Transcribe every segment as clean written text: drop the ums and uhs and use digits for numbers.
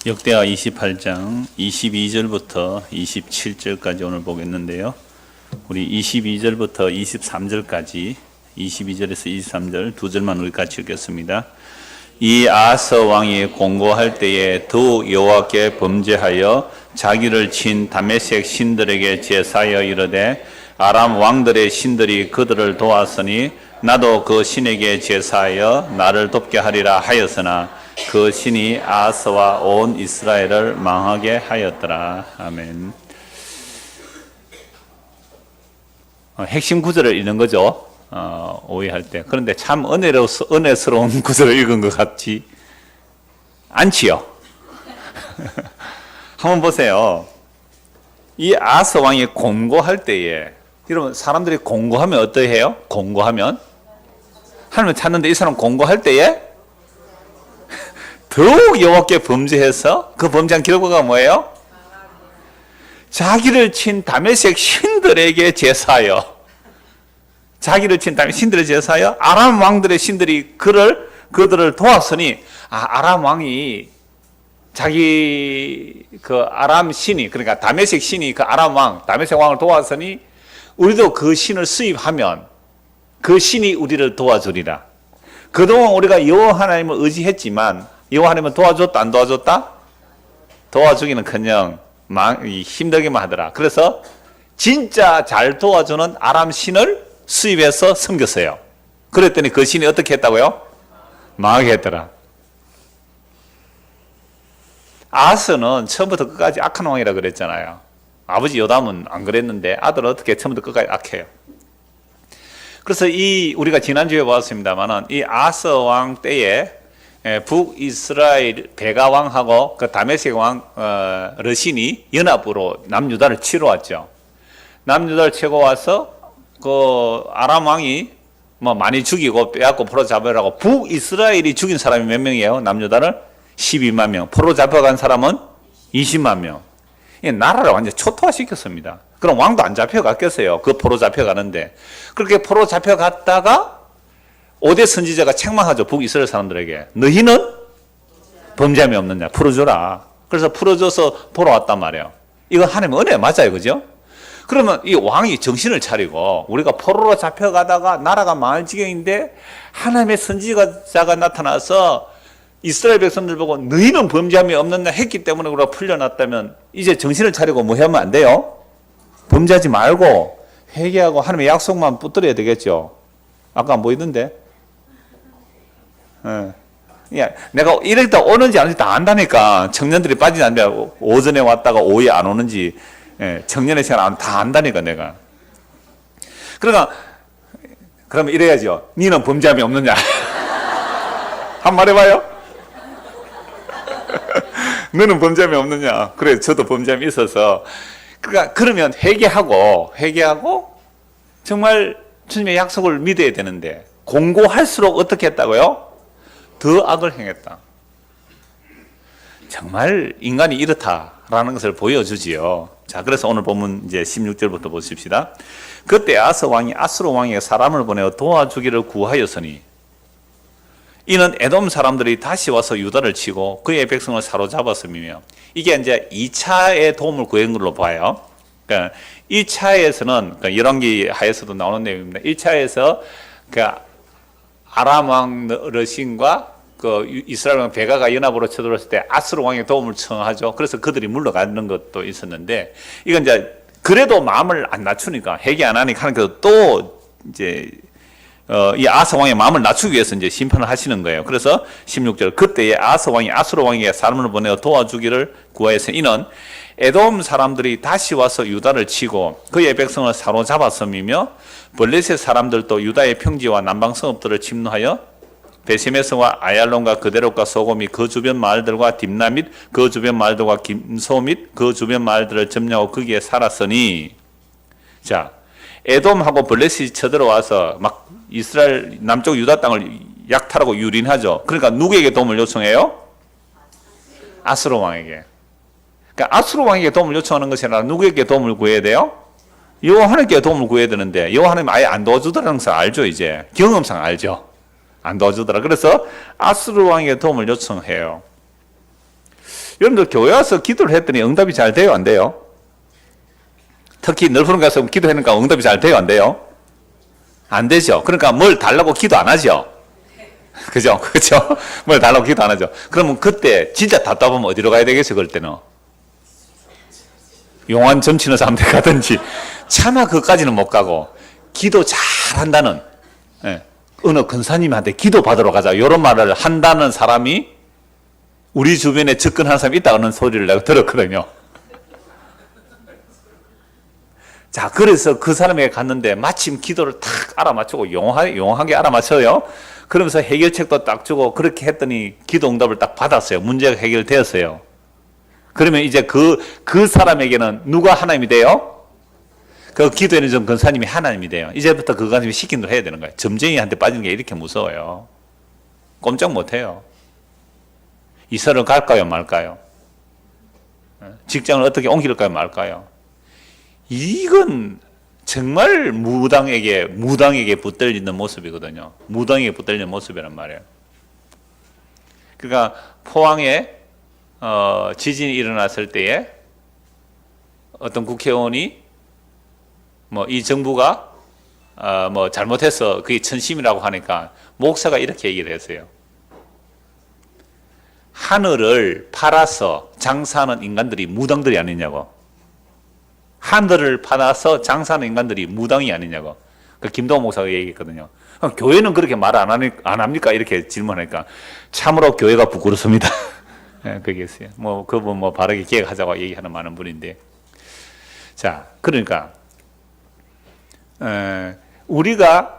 역대하 28장 22절부터 27절까지 오늘 보겠는데요. 우리 22절부터 23절까지 22절에서 23절 두 절만 우리 같이 읽겠습니다. 이 아하스 왕이 공고할 때에 더욱 여호와께 범죄하여 자기를 친 다메섹 신들에게 제사하여 이르되 아람 왕들의 신들이 그들을 도왔으니 나도 그 신에게 제사하여 나를 돕게 하리라 하였으나 그 신이 아하스와 온 이스라엘을 망하게 하였더라. 아멘. 핵심 구절을 읽는 거죠. 오해할 때. 그런데 참 은혜스러운 구절을 읽은 것 같지 않지요. 한번 보세요. 이 아하스 왕이 공고할 때에, 여러분 사람들이 공고하면 어떠해요? 공고하면 하나님을 찾는데 이 사람 공고할 때에 더욱 여호와께 범죄해서 그 범죄한 결과가 뭐예요? 자기를 친 다메섹 신들에게 제사하여, 자기를 친 다메섹 신들에게 제사하여 아람 왕들의 신들이 그들을 도왔으니, 아람 왕이 자기 그 아람 신이, 그러니까 다메섹 신이 그 아람 왕, 다메섹 왕을 도왔으니 우리도 그 신을 수입하면 그 신이 우리를 도와주리라. 그동안 우리가 여호와 하나님을 의지했지만 여호와 하나님은 도와줬다 안 도와줬다? 도와주기는커녕 힘들게만 하더라. 그래서 진짜 잘 도와주는 아람 신을 수입해서 섬겼어요. 그랬더니 그 신이 어떻게 했다고요? 망하게 했더라. 아하스는 처음부터 끝까지 악한 왕이라 그랬잖아요. 아버지 요담은 안 그랬는데 아들은 어떻게 처음부터 끝까지 악해요. 그래서 우리가 지난주에 보았습니다만은 이 아하스 왕 때에 북이스라엘 베가 왕하고 그 다메섹 왕 르신이 연합으로 남유다를 치러 왔죠. 남유다를 치고 와서 그 아람 왕이 뭐 많이 죽이고 빼앗고 포로 잡으라고 북이스라엘이 죽인 사람이 몇 명이에요? 남유다를 12만 명. 포로 잡혀간 사람은 20만 명. 이 나라를 완전 초토화시켰습니다. 그럼 왕도 안 잡혀갔겠어요. 그 포로 잡혀가는데. 그렇게 포로 잡혀갔다가 5대 선지자가 책망하죠. 북이스라엘 사람들에게. 너희는 범죄함이 없느냐. 풀어줘라. 그래서 풀어줘서 돌아왔단 말이에요. 이거 하나님 은혜 맞아요. 그죠? 그러면 이 왕이 정신을 차리고, 우리가 포로로 잡혀가다가 나라가 망할 지경인데 하나님의 선지자가 나타나서 이스라엘 백성들 보고 너희는 범죄함이 없느냐 했기 때문에 우리가 풀려났다면 이제 정신을 차리고 뭐 하면 안 돼요? 범죄하지 말고 회개하고 하나님의 약속만 붙들어야 되겠죠. 아까 안 보이던데? 내가 이럴 때 오는지 안 오는지 다 안다니까. 청년들이 빠지지 않는데 오전에 왔다가 오후에 안 오는지, 청년의 시간 다 안다니까 내가. 그러니까 그러면 이래야죠. 니는 범죄함이 없느냐? 한 번 해봐요. 너는 범죄함이 없느냐? 그래, 저도 범죄함이 있어서. 그러니까 그러면 회개하고 정말 주님의 약속을 믿어야 되는데 공고할수록 어떻게 했다고요? 더 악을 행했다. 정말 인간이 이렇다라는 것을 보여주지요. 자, 그래서 오늘 본문 이제 16절부터 보십시다. 그때 아하스 왕이 아수르 왕에게 사람을 보내어 도와주기를 구하였으니 이는 에돔 사람들이 다시 와서 유다를 치고 그의 백성을 사로잡았음이며, 이게 이제 2차의 도움을 구한 걸로 봐요. 그러니까 1차에서는, 그러니까 열왕기 하에서도 나오는 내용입니다. 1차에서 그 아람 왕 르신과 그 이스라엘 왕 베가가 연합으로 쳐들어왔을 때 아수르 왕의 도움을 청하죠. 그래서 그들이 물러가는 것도 있었는데, 이건 이제 그래도 마음을 안 낮추니까, 회개 안 하니까 하나님께서 또 이제 이 아하스 왕의 마음을 낮추기 위해서 이제 심판을 하시는 거예요. 그래서 16절, 그때에 아하스 왕이 아수르 왕에게 사람을 보내어 도와주기를 구하여서 이는 에돔 사람들이 다시 와서 유다를 치고 그의 백성을 사로잡았음이며, 블레셋 사람들도 유다의 평지와 남방 성읍들을 침노하여 베세메스와 아얄론과 그데롯과 소곰이 그 주변 마을들과 딥나 및 그 주변 마을들과 김소 및 그 주변 마을들을 점령하고 거기에 살았으니, 자, 에돔하고 블레셋이 쳐들어와서 막 이스라엘 남쪽 유다 땅을 약탈하고 유린하죠. 그러니까 누구에게 도움을 요청해요? 아수르 왕에게. 그러니까 아수르 왕에게 도움을 요청하는 것이 아니라 누구에게 도움을 구해야 돼요? 여호와 하나님께 도움을 구해야 되는데 여호와 하나님 아예 안 도와주더라는 것을 알죠. 이제 경험상 알죠. 안 도와주더라. 그래서 아수르 왕에게 도움을 요청해요. 여러분들 교회 와서 기도를 했더니 응답이 잘 돼요, 안 돼요? 특히 넓은 가서 기도하니까 응답이 잘 돼요, 안 돼요? 안 되죠. 그러니까 뭘 달라고 기도 안 하죠. 그죠? 그죠? 뭘 달라고 기도 안 하죠. 그러면 그때 진짜 답답하면 어디로 가야 되겠어요, 그럴 때는? 용한 점치는 사람들 가든지. 차마 그것까지는 못 가고, 기도 잘 한다는, 예, 어느 근사님한테 기도 받으러 가자. 이런 말을 한다는 사람이 우리 주변에 접근하는 사람이 있다는 소리를 내가 들었거든요. 자, 그래서 그 사람에게 갔는데 마침 기도를 탁 알아맞추고 용하게 알아맞혀요. 그러면서 해결책도 딱 주고 그렇게 했더니 기도 응답을 딱 받았어요. 문제가 해결되었어요. 그러면 이제 그 사람에게는 누가 하나님이 돼요? 그 기도에는 좀 근사님이 하나님이 돼요. 이제부터 그 사람이 시킨 대로 해야 되는 거예요. 점쟁이한테 빠지는 게 이렇게 무서워요. 꼼짝 못 해요. 이사를 갈까요, 말까요? 직장을 어떻게 옮길까요, 말까요? 이건 정말 무당에게 붙들리는 모습이거든요. 무당에게 붙들리는 모습이란 말이에요. 그러니까 포항에 지진이 일어났을 때에 어떤 국회의원이 뭐 이 정부가 뭐 잘못해서 그게 천심이라고 하니까 목사가 이렇게 얘기를 했어요. 하늘을 팔아서 장사하는 인간들이 무당들이 아니냐고. 하늘을 팔아서 장사하는 인간들이 무당이 아니냐고. 그 김동호 목사가 얘기했거든요. 교회는 그렇게 말 안 합니까? 이렇게 질문하니까 참으로 교회가 부끄럽습니다. 네, 그게 있어요. 뭐 그분 뭐 바르게 기획하자고 얘기하는 많은 분인데. 자, 그러니까 우리가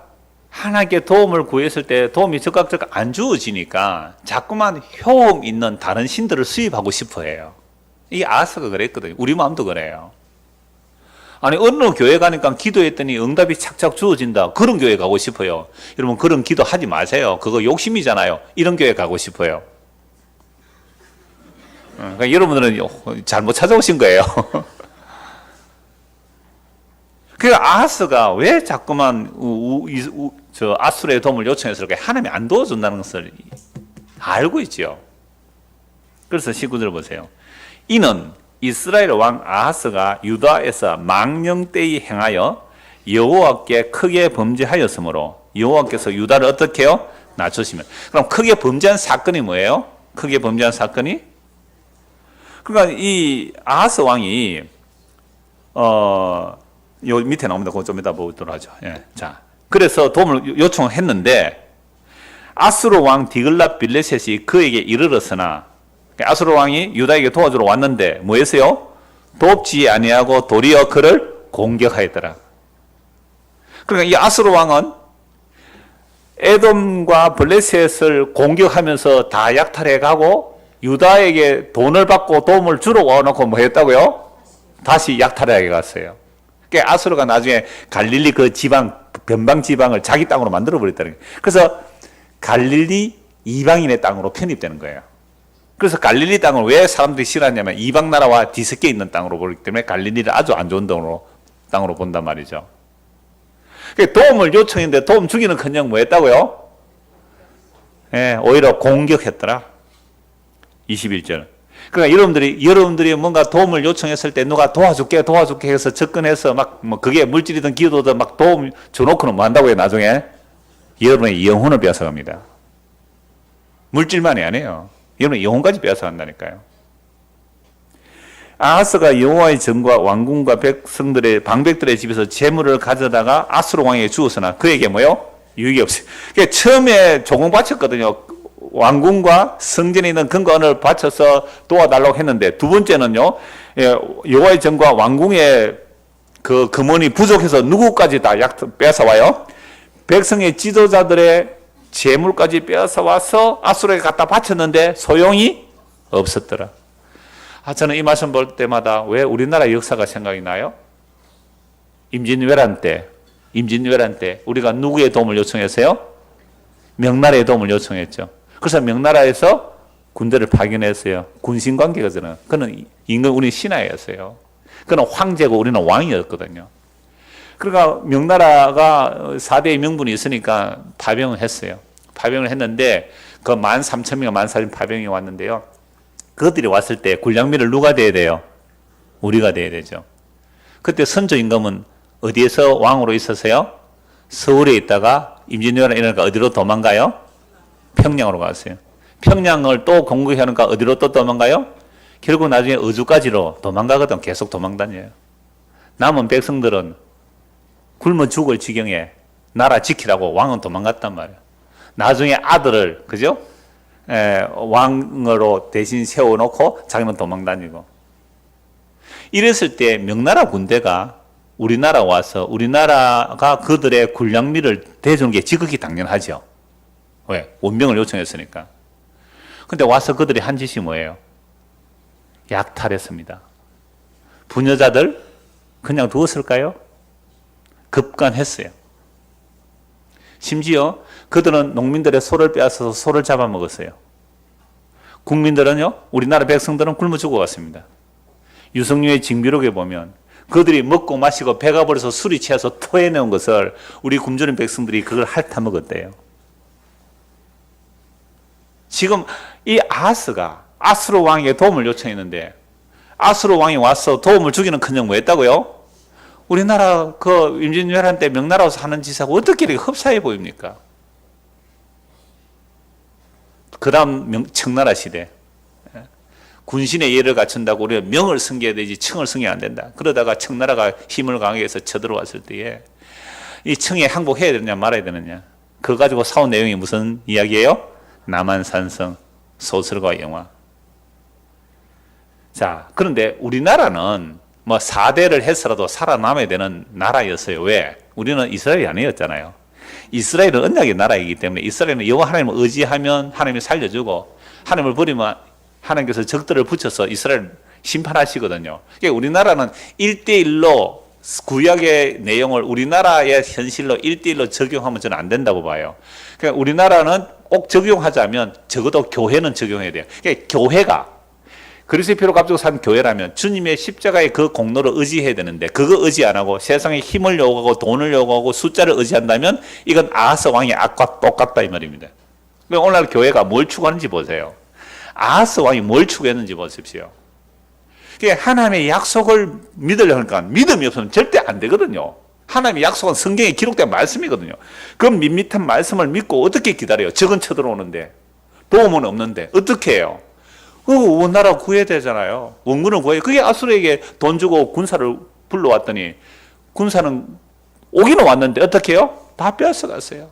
하나님께 도움을 구했을 때 도움이 즉각 안 주어지니까 자꾸만 효험 있는 다른 신들을 수입하고 싶어 해요. 이 아하스가 그랬거든요. 우리 마음도 그래요. 아니 어느 교회 가니까 기도했더니 응답이 착착 주어진다. 그런 교회 가고 싶어요. 여러분 그런 기도 하지 마세요. 그거 욕심이잖아요. 이런 교회 가고 싶어요. 그러니까 여러분들은 잘못 찾아오신 거예요. 그러니까 아하스가 왜 자꾸만 아수르의 도움을 요청해서 이렇게 하나님이 안 도와준다는 것을 알고 있죠. 그래서 19절 보세요. 이는 이스라엘 왕 아하스가 유다에서 망령되이 행하여 여호와께 크게 범죄하였으므로 여호와께서 유다를 어떻게 해요? 낮추시면. 그럼 크게 범죄한 사건이 뭐예요? 크게 범죄한 사건이? 그러니까 이 아하스 왕이 요 밑에 나옵니다. 그거 좀 이따 보도록 하죠. 예. 자, 그래서 도움을 요청했는데 아수르 왕 디글랏 빌레셋이 그에게 이르렀으나 아수르 왕이 유다에게 도와주러 왔는데 뭐 했어요? 돕지 아니하고 도리어 그를 공격하였더라. 그러니까 이 아수르 왕은 에돔과 블레셋을 공격하면서 다 약탈해 가고 유다에게 돈을 받고 도움을 주러 와놓고 뭐 했다고요? 다시 약탈하게 갔어요. 그러니까 아수르가 나중에 갈릴리 그 지방, 변방 지방을 자기 땅으로 만들어 버렸다는 거예요. 그래서 갈릴리 이방인의 땅으로 편입되는 거예요. 그래서 갈릴리 땅을 왜 사람들이 싫어하냐면 이방 나라와 뒤섞여 있는 땅으로 보기 때문에 갈릴리를 아주 안 좋은 땅으로 본단 말이죠. 그러니까 도움을 요청했는데 도움 주기는커녕 뭐 했다고요? 예, 오히려 공격했더라. 21절. 그러니까 여러분들이 뭔가 도움을 요청했을 때 누가 도와줄게 해서 접근해서 막 뭐 그게 물질이든 기도든 막 도움 줘놓고는 뭐 한다고요, 나중에? 여러분의 영혼을 빼앗아갑니다. 물질만이 아니에요. 여러분의 영혼까지 빼앗아간다니까요. 아하스가 여호와의 전과 왕궁과 방백들의 집에서 재물을 가져다가 아수르 왕에게 주었으나 그에게 뭐요? 유익이 없어요. 그러니까 처음에 조공 바쳤거든요. 왕궁과 성전에 있는 근거를 바쳐서 도와달라고 했는데 두 번째는요, 여호와의 전과 왕궁의 그 금원이 부족해서 누구까지 다 빼앗아와요? 백성의 지도자들의 재물까지 빼앗아와서 아수르에게 갖다 바쳤는데 소용이 없었더라. 저는 이 말씀 볼 때마다 왜 우리나라 역사가 생각이 나요? 임진왜란 때 우리가 누구의 도움을 요청했어요? 명나라의 도움을 요청했죠. 그래서 명나라에서 군대를 파견했어요. 군신관계가 저는. 그는 임금 우리 신하였어요. 그는 황제고 우리는 왕이었거든요. 그러니까 명나라가 4대의 명분이 있으니까 파병을 했어요. 파병을 했는데 그 13,000명, 14,000 파병이 왔는데요. 그들이 왔을 때 군량미를 누가 돼야 돼요? 우리가 돼야 되죠. 그때 선조 임금은 어디에서 왕으로 있었어요? 서울에 있다가 임진왜란 이러니까 어디로 도망가요? 평양으로 갔어요. 평양을 또 공격하니까 어디로 또 도망가요? 결국 나중에 어주까지로 도망가거든. 계속 도망다녀요. 남은 백성들은 굶어 죽을 지경에 나라 지키라고 왕은 도망갔단 말이에요. 나중에 아들을, 그죠? 왕으로 대신 세워놓고 자기는 도망다니고. 이랬을 때 명나라 군대가 우리나라 와서 우리나라가 그들의 군량미를 대주는 게 지극히 당연하죠. 왜? 원병을 요청했으니까. 근데 와서 그들이 한 짓이 뭐예요? 약탈했습니다. 부녀자들 그냥 두었을까요? 급간했어요. 심지어 그들은 농민들의 소를 빼앗아서 소를 잡아먹었어요. 국민들은요, 우리나라 백성들은 굶어 죽어갔습니다. 유성룡의 징비록에 보면 그들이 먹고 마시고 배가 부러서 술이 취해서 토해내온 것을 우리 굶주린 백성들이 그걸 핥아먹었대요. 지금 이 아하스가 아수르 왕에게 도움을 요청했는데 아수르 왕이 와서 도움을 주기는커녕 뭐 했다고요? 우리나라 그 임진왜란 때 명나라 와서 하는 짓하고 어떻게 이렇게 흡사해 보입니까? 그 다음 청나라 시대. 군신의 예를 갖춘다고 우리가 명을 섬겨야 되지 청을 섬기면 안 된다. 그러다가 청나라가 힘을 강하게 해서 쳐들어왔을 때에 이 청에 항복해야 되느냐 말아야 되느냐. 그거 가지고 싸운 내용이 무슨 이야기예요? 남한산성, 소설과 영화. 자, 그런데 우리나라는 뭐 4대를 해서라도 살아남아야 되는 나라였어요. 왜? 우리는 이스라엘이 아니었잖아요. 이스라엘은 언약의 나라이기 때문에 이스라엘은 여호와 하나님을 의지하면 하나님이 살려주고 하나님을 버리면 하나님께서 적들을 붙여서 이스라엘 심판하시거든요. 그러니까 우리나라는 1대1로 구약의 내용을 우리나라의 현실로 1대1로 적용하면 저는 안 된다고 봐요. 그러니까 우리나라는 꼭 적용하자면 적어도 교회는 적용해야 돼요. 그러니까 교회가 그리스도의 피로 값주고 산 교회라면 주님의 십자가의 그 공로를 의지해야 되는데 그거 의지 안 하고 세상에 힘을 요구하고 돈을 요구하고 숫자를 의지한다면 이건 아하스 왕의 악과 똑같다 이 말입니다. 그러니까 오늘날 교회가 뭘 추구하는지 보세요. 아하스 왕이 뭘 추구했는지 보십시오. 하나님의 약속을 믿으려고 하니까 믿음이 없으면 절대 안 되거든요. 하나님의 약속은 성경에 기록된 말씀이거든요. 그 밋밋한 말씀을 믿고 어떻게 기다려요? 적은 쳐들어오는데 도움은 없는데 어떻게 해요? 원나라 구해야 되잖아요. 원군을 구해요. 그게 아수르에게 돈 주고 군사를 불러왔더니 군사는 오기는 왔는데 어떻게 해요? 다 뺏어갔어요.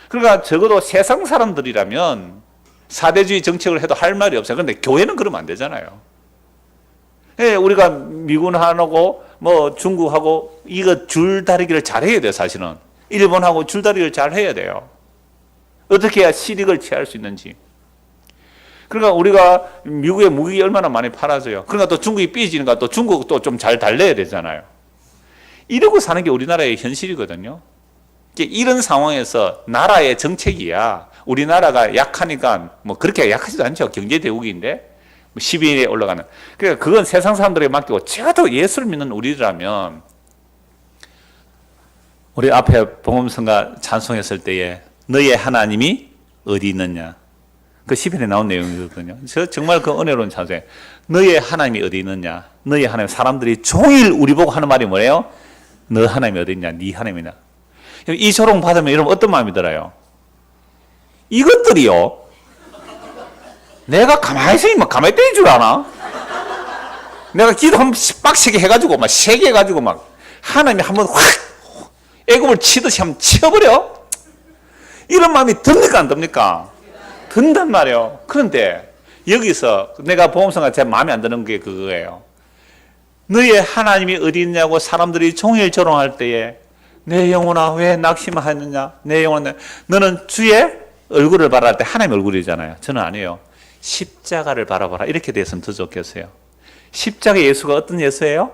그러니까 적어도 세상 사람들이라면 사대주의 정책을 해도 할 말이 없어요. 그런데 교회는 그러면 안 되잖아요. 예, 우리가 미군하고 뭐 중국하고 이거 줄다리기를 잘해야 돼요. 사실은 일본하고 줄다리기를 잘해야 돼요. 어떻게 해야 실익을 취할 수 있는지. 그러니까 우리가 미국에 무기 얼마나 많이 팔아줘요. 그러니까 또 중국이 삐지니까 또 중국도 좀 잘 달래야 되잖아요. 이러고 사는 게 우리나라의 현실이거든요. 이런 상황에서 나라의 정책이야. 우리나라가 약하니까 뭐 그렇게 약하지도 않죠. 경제대국인데 10위에 올라가는. 그러니까 그건 세상 사람들에게 맡기고 적어도 예수를 믿는 우리라면 우리 앞에 복음성가 찬송했을 때에 너의 하나님이 어디 있느냐. 그 시편에 나온 내용이거든요. 저 정말 그 은혜로운 찬송에 너의 하나님이 어디 있느냐. 너의 하나님. 사람들이 종일 우리 보고 하는 말이 뭐예요? 너 하나님이 어디 있냐. 네 하나님이냐. 이 조롱 받으면 여러분 어떤 마음이 들어요? 이것들이요. 내가 가만히 있으면 가만히 때릴 줄 아나? 내가 기도 한번 빡세게 해가지고 막 세게 해가지고 막 하나님이 한번 확 애굽을 치듯이 한번 치어버려? 이런 마음이 듭니까 안 듭니까? 든단 말이에요. 그런데 여기서 내가 보험성가 제 마음에 안 드는 게 그거예요. 너의 하나님이 어디 있냐고 사람들이 종일 조롱할 때에 내 영혼아 왜 낙심하느냐. 내 영혼아 너는 주의 얼굴을 바라볼 때 하나님의 얼굴이잖아요. 저는 아니에요. 십자가를 바라봐라. 이렇게 됐으면 더 좋겠어요. 십자가 예수가 어떤 예수예요?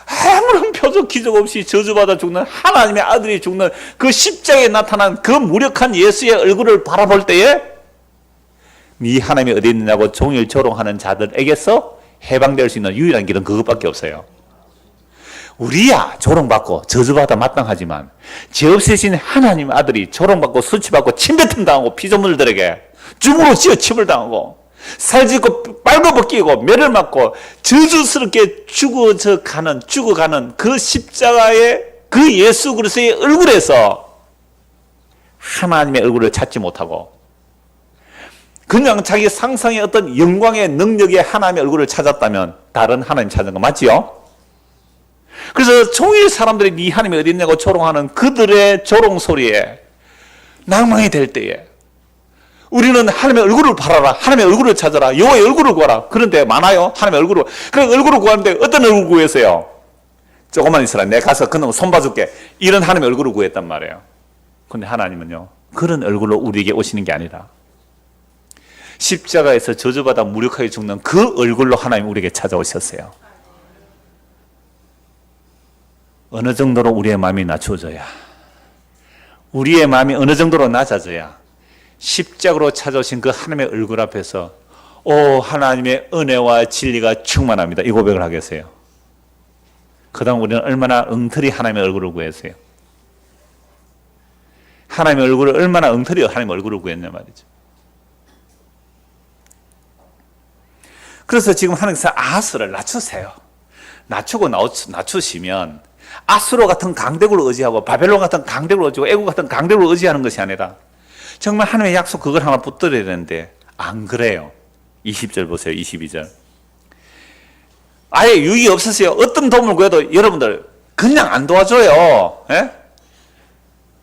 아무런 표적 기적 없이 저주받아 죽는 하나님의 아들이 죽는 그 십자가에 나타난 그 무력한 예수의 얼굴을 바라볼 때에 네 하나님이 어디 있느냐고 종일 조롱하는 자들에게서 해방될 수 있는 유일한 길은 그것밖에 없어요. 우리야 조롱받고 저주받아 마땅하지만 죄 없으신 하나님의 아들이 조롱받고 수치받고 침뱉음 당하고 피조물들에게 죽음으로 지어 침을 당하고 살짓고 빨가벗기고 매를 맞고 저주스럽게 죽어가는 그 십자가의 그 예수 그리스도의 얼굴에서 하나님의 얼굴을 찾지 못하고 그냥 자기 상상의 어떤 영광의 능력의 하나님의 얼굴을 찾았다면 다른 하나님 찾은 거 맞지요? 그래서 종일 사람들이 네 하나님이 어디 있냐고 조롱하는 그들의 조롱 소리에 낭망이 될 때에 우리는 하나님의 얼굴을 바라라, 하나님의 얼굴을 찾아라, 여호와의 얼굴을 구하라. 그런데 많아요, 하나님의 얼굴을. 그래 얼굴을 구하는데 어떤 얼굴 구했어요? 조금만 있어라, 내가 가서 그놈 손 봐줄게. 이런 하나님의 얼굴을 구했단 말이에요. 근데 하나님은요, 그런 얼굴로 우리에게 오시는 게 아니라 십자가에서 저주받아 무력하게 죽는 그 얼굴로 하나님 우리에게 찾아오셨어요. 어느 정도로 우리의 마음이 낮춰져야, 우리의 마음이 어느 정도로 낮아져야 십자가로 찾아오신 그 하나님의 얼굴 앞에서 오 하나님의 은혜와 진리가 충만합니다, 이 고백을 하겠어요. 그 다음 우리는 얼마나 엉터리 하나님의 얼굴을 구했어요. 하나님의 얼굴을 얼마나 엉터리 하나님의 얼굴을 구했냐 말이죠. 그래서 지금 하나님께서 아하스를 낮추세요. 낮추시면 아수로 같은 강대국을 의지하고 바벨론 같은 강대국을 의지하고 애국 같은 강대국을 의지하는 것이 아니라 정말 하나님의 약속 그걸 하나 붙들어야 되는데 안 그래요. 20절 보세요. 22절. 아예 유익이 없으세요. 어떤 도움을 구해도 여러분들 그냥 안 도와줘요. 예?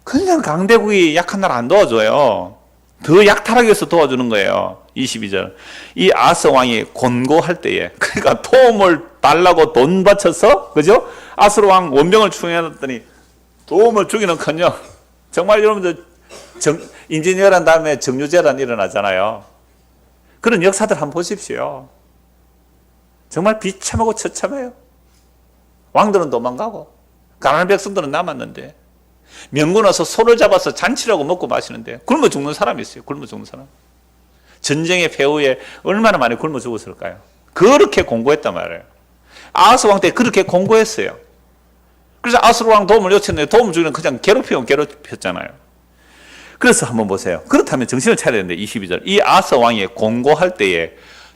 그냥 강대국이 약한 나라 안 도와줘요. 더 약탈하기 위해서 도와주는 거예요. 22절. 이 아스 왕이 곤고할 때에, 그러니까 도움을 달라고 돈 바쳐서, 그죠? 아스로 왕 원병을 충행했더니 도움을 주기는커녕 정말 여러분들 인진열한 다음에 정유재란 일어나잖아요. 그런 역사들 한번 보십시오. 정말 비참하고 처참해요. 왕들은 도망가고 가난한 백성들은 남았는데 명군 와서 소를 잡아서 잔치라고 먹고 마시는데 굶어 죽는 사람이 있어요. 굶어 죽는 사람. 전쟁의 배후에 얼마나 많이 굶어 죽었을까요? 그렇게 공고했단 말이에요. 아하스 왕 때 그렇게 공고했어요. 그래서 아하스 왕 도움을 요청했는데 도움을 주기는 그냥 괴롭혔잖아요. 그래서 한번 보세요. 그렇다면 정신을 차려야 되는데 22절. 이 아하스 왕이 공고할 때에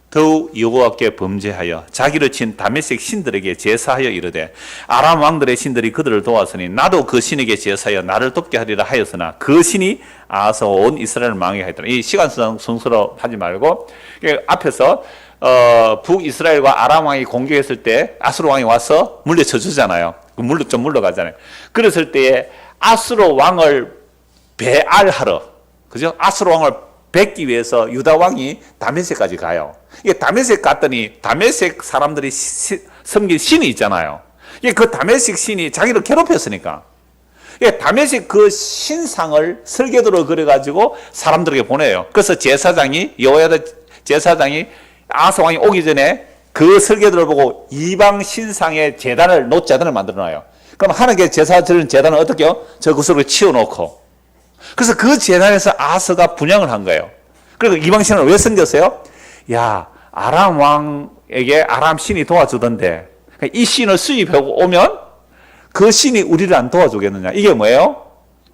더욱 여호와께 범죄하여 자기를 친 다메섹 신들에게 제사하여 이르되 아람 왕들의 신들이 그들을 도왔으니 나도 그 신에게 제사하여 나를 돕게 하리라 하였으나 그 신이 아하스 온 이스라엘을 망하게 하였더라. 이 시간 순서로 하지 말고 앞에서 북이스라엘과 아람 왕이 공격했을 때 아수르 왕이 와서 물려쳐 주잖아요. 좀 물러가잖아요. 그랬을 때에 아수르 왕을 배알하러, 그죠? 아수르 왕을 뵙기 위해서 유다 왕이 다메섹까지 가요. 이게 다메섹 갔더니 다메섹 사람들이 섬긴 신이 있잖아요. 이게 그 다메섹 신이 자기를 괴롭혔으니까. 이게 다메섹 그 신상을 설계도로 그려가지고 사람들에게 보내요. 그래서 제사장이 여호야다 제사장이 아하스 왕이 오기 전에 그 설계도를 보고 이방 신상의 제단을 노제단을 만들어놔요. 그럼 하나님께 제사 드리는 제단은 어떻게요? 저 구석으로 치워놓고. 그래서 그 제단에서 아하스가 분양을 한 거예요. 그리고 이방 신을 왜 섬겼어요? 야, 아람 왕에게 아람 신이 도와주던데 이 신을 수입하고 오면 그 신이 우리를 안 도와주겠느냐. 이게 뭐예요?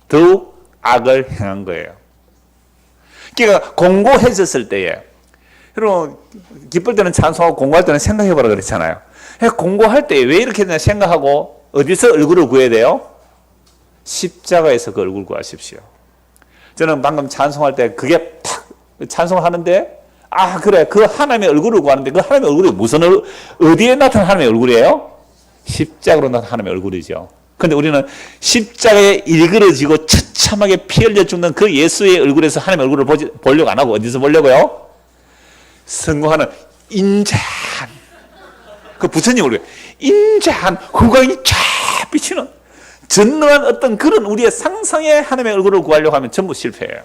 더욱 악을 행한 거예요. 그러니까 공고해졌을 때에, 여러분 기쁠 때는 찬송하고 공고할 때는 생각해보라 그랬잖아요. 공고할 때 왜 이렇게 되냐 생각하고 어디서 얼굴을 구해야 돼요? 십자가에서 그 얼굴 구하십시오. 저는 방금 찬송할 때 그게 탁 찬송을 하는데 아 그래 그 하나님의 얼굴을 구하는데 그 하나님의 얼굴이 무슨 어디에 나타난 하나님의 얼굴이에요? 십자가로 나타난 하나님의 얼굴이죠. 그런데 우리는 십자가에 일그러지고 처참하게 피 흘려 죽는 그 예수의 얼굴에서 하나님의 얼굴을 보려고 안 하고 어디서 보려고요? 성공하는 인자한 그 부처님 얼굴 인자한 후광이 쫙 비치는 전능한 어떤 그런 우리의 상상의 하나님의 얼굴을 구하려고 하면 전부 실패해요.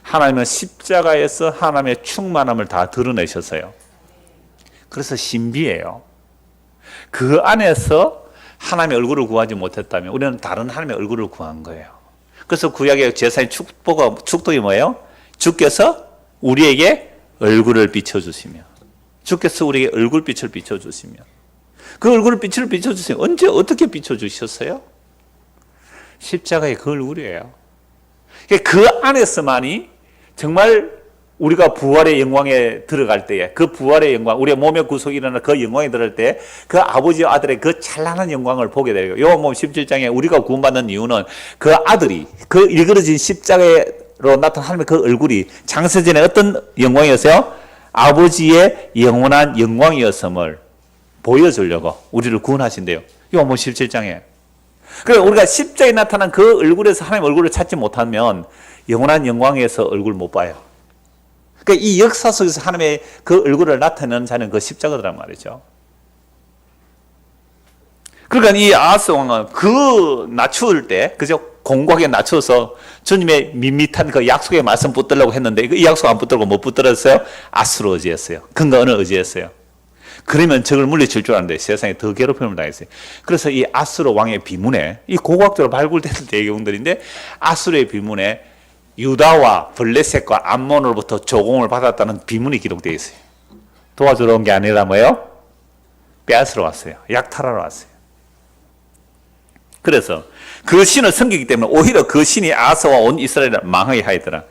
하나님은 십자가에서 하나님의 충만함을 다 드러내셨어요. 그래서 신비예요. 그 안에서 하나님의 얼굴을 구하지 못했다면 우리는 다른 하나님의 얼굴을 구한 거예요. 그래서 구약의 제사의 축복이 뭐예요? 주께서 우리에게 얼굴을 비춰주시며 주께서 우리에게 얼굴빛을 비춰주시며 그 얼굴을 빛을 비춰주세요. 언제 어떻게 비춰주셨어요? 십자가의 그 얼굴이에요. 그 안에서만이 정말 우리가 부활의 영광에 들어갈 때에 그 부활의 영광, 우리의 몸의 구속이 일어나 그 영광에 들어갈 때 그 아버지와 아들의 그 찬란한 영광을 보게 되고, 요한복음 17장에 우리가 구원받는 이유는 그 아들이 그 일그러진 십자가로 나타난 하나님의 그 얼굴이 창세전에 어떤 영광이었어요? 아버지의 영원한 영광이었음을 보여주려고 우리를 구원하신대요. 요한복음 17장에. 그래서 우리가 십자가에 나타난 그 얼굴에서 하나님 얼굴을 찾지 못하면 영원한 영광에서 얼굴 못 봐요. 그러니까 이 역사 속에서 하나님의 그 얼굴을 나타내는 자는 그 십자가더란 말이죠. 그러니까 이 아하스 왕은 그 낮추을 때, 그죠? 공고하게 낮춰서 주님의 밋밋한 그 약속의 말씀 붙들려고 했는데 이 약속 안 붙들고 못 붙들었어요? 아스로 의지했어요. 근거는 의지했어요. 그러면 적을 물리칠 줄 알았는데 세상에 더 괴롭힘을 당했어요. 그래서 이 아스로 왕의 비문에, 이 고고학적으로 발굴되는 대경들인데 아스로의 비문에 유다와 블레셋과 암몬으로부터 조공을 받았다는 비문이 기록되어 있어요. 도와주러 온 게 아니라 뭐예요? 빼앗으러 왔어요. 약탈하러 왔어요. 그래서 그 신을 섬기기 때문에 오히려 그 신이 아하스와 온 이스라엘을 망하게 하였더라.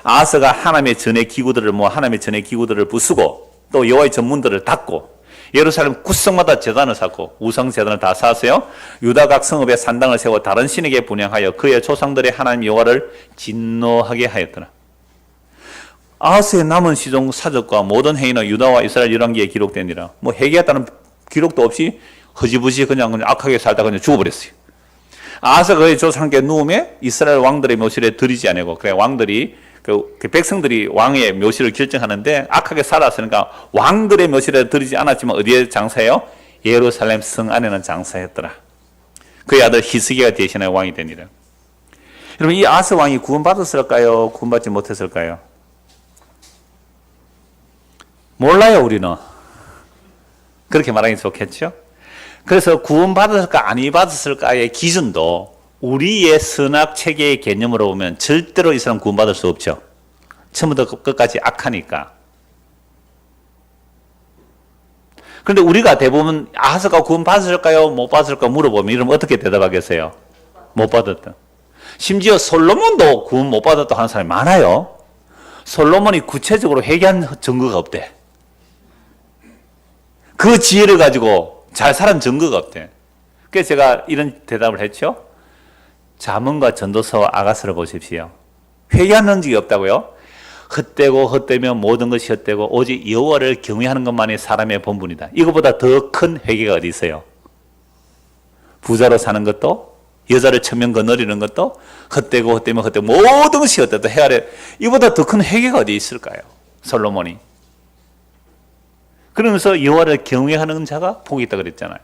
아하스가 하나님의 전의 기구들을 하나님의 전의 기구들을 부수고 또 여호와의 전문들을 닫고 예루살렘 구성마다 제단을 쌓고 우상 제단을 다 쌓았어요. 유다 각 성읍에 산당을 세워 다른 신에게 분향하여 그의 조상들의 하나님 여호와를 진노하게 하였더라. 아하스의 남은 시종 사적과 모든 행위는 유다와 이스라엘 열왕기에 기록되니라. 회개했다는 기록도 없이 허지부지 그냥 악하게 살다 그냥 죽어버렸어요. 아하스가 그의 조상께 누움에 이스라엘 왕들의 묘실에 들이지 아니고, 그래 왕들이 그 백성들이 왕의 묘실을 결정하는데 악하게 살았으니까 왕들의 묘실에 들이지 않았지만 어디에 장사해요? 예루살렘 성 안에는 장사했더라. 그의 아들 히스기야가 대신하여 왕이 되니라. 여러분, 이 아하스 왕이 구원받았을까요? 구원받지 못했을까요? 몰라요, 우리는. 그렇게 말하기 좋겠죠? 그래서 구원받았을까 아니 받았을까의 기준도 우리의 선악 체계의 개념으로 보면 절대로 이 사람 구원받을 수 없죠. 처음부터 끝까지 악하니까. 그런데 우리가 대부분 아하스가 구원받았을까요? 못 받았을까 물어보면 이러면 어떻게 대답하겠어요? 못 받았다. 심지어 솔로몬도 구원 못 받았다고 하는 사람이 많아요. 솔로몬이 구체적으로 회개한 증거가 없대. 그 지혜를 가지고 잘 살은 증거가 없대. 그래서 제가 이런 대답을 했죠. 잠언과 전도서와 아가서를 보십시오. 회개하는 적이 없다고요? 헛되고 헛되면 모든 것이 헛되고 오직 여호와를 경외하는 것만이 사람의 본분이다. 이것보다 더 큰 회개가 어디 있어요? 부자로 사는 것도, 여자를 천명 거느리는 것도 헛되고 헛되면 헛되고 모든 것이 헛되다. 헤아려. 이보다 더 큰 회개가 어디 있을까요? 솔로몬이. 그러면서 여호와를 경외하는 자가 복이 있다 그랬잖아요.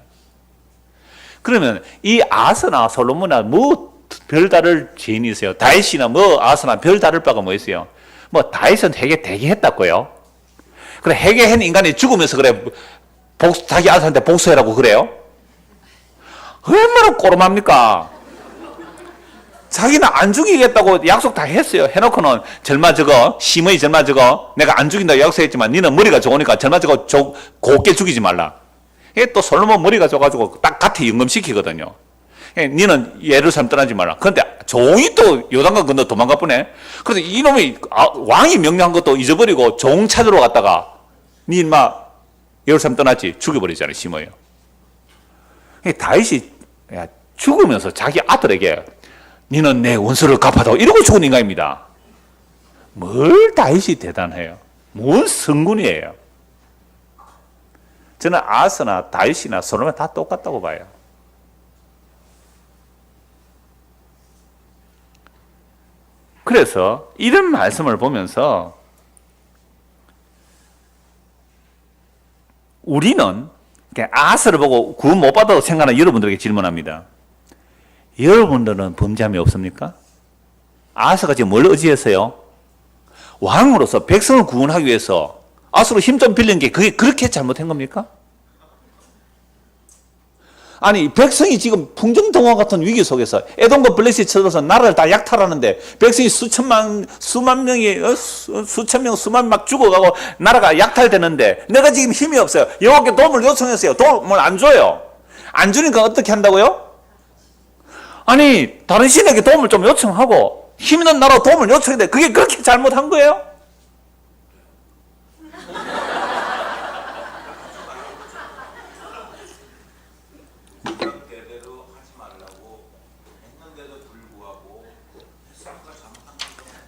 그러면 이 아하스나 솔로몬이나 별다를 죄인이 있어요. 다윗이나 아하스나 별다를 바가 뭐 있어요? 다윗은 회개 되게 했다고요. 그래, 회개한 인간이 죽으면서 그래, 자기 아들한테 복수해라고 그래요? 얼마나 꼬름합니까? 자기는 안 죽이겠다고 약속 다 했어요. 해놓고는 젊어 적어, 심의 젊어 적어, 내가 안 죽인다고 약속했지만 니는 머리가 좋으니까 젊어 적어 곱게 죽이지 말라. 이게 또 솔로몬 머리가 좋아가지고 딱 같이 연금시키거든요. 니는 예루살렘 떠나지 말라. 그런데 종이 또 요단강 건너 도망가 보네. 그래서 이놈이 왕이 명령한 것도 잊어버리고 종 찾으러 갔다가 니 인마 예루살렘 떠났지 죽여버리잖아요. 심어요. 다윗이 죽으면서 자기 아들에게 니는 내 원수를 갚아다오 이러고 죽은 인간입니다. 뭘 다윗이 대단해요. 뭔 성군이에요. 저는 아하스나 다윗이나 솔로몬 다 똑같다고 봐요. 그래서 이런 말씀을 보면서 우리는 아하스를 보고 구원 못 받아도 생각하는 여러분들에게 질문합니다. 여러분들은 범죄함이 없습니까? 아하스가 지금 뭘 의지했어요? 왕으로서 백성을 구원하기 위해서 아하스로 힘 좀 빌린 게 그게 그렇게 잘못한 겁니까? 아니, 백성이 지금 풍정동화 같은 위기 속에서 에돔과 블레셋이 쳐들어서 나라를 다 약탈하는데 백성이 수천 명 막 죽어가고 나라가 약탈되는데 내가 지금 힘이 없어요. 여호와께 도움을 요청했어요. 도움을 안 줘요. 안 주니까 어떻게 한다고요? 아니, 다른 신에게 도움을 좀 요청하고 힘있는 나라 도움을 요청했는데 그게 그렇게 잘못한 거예요?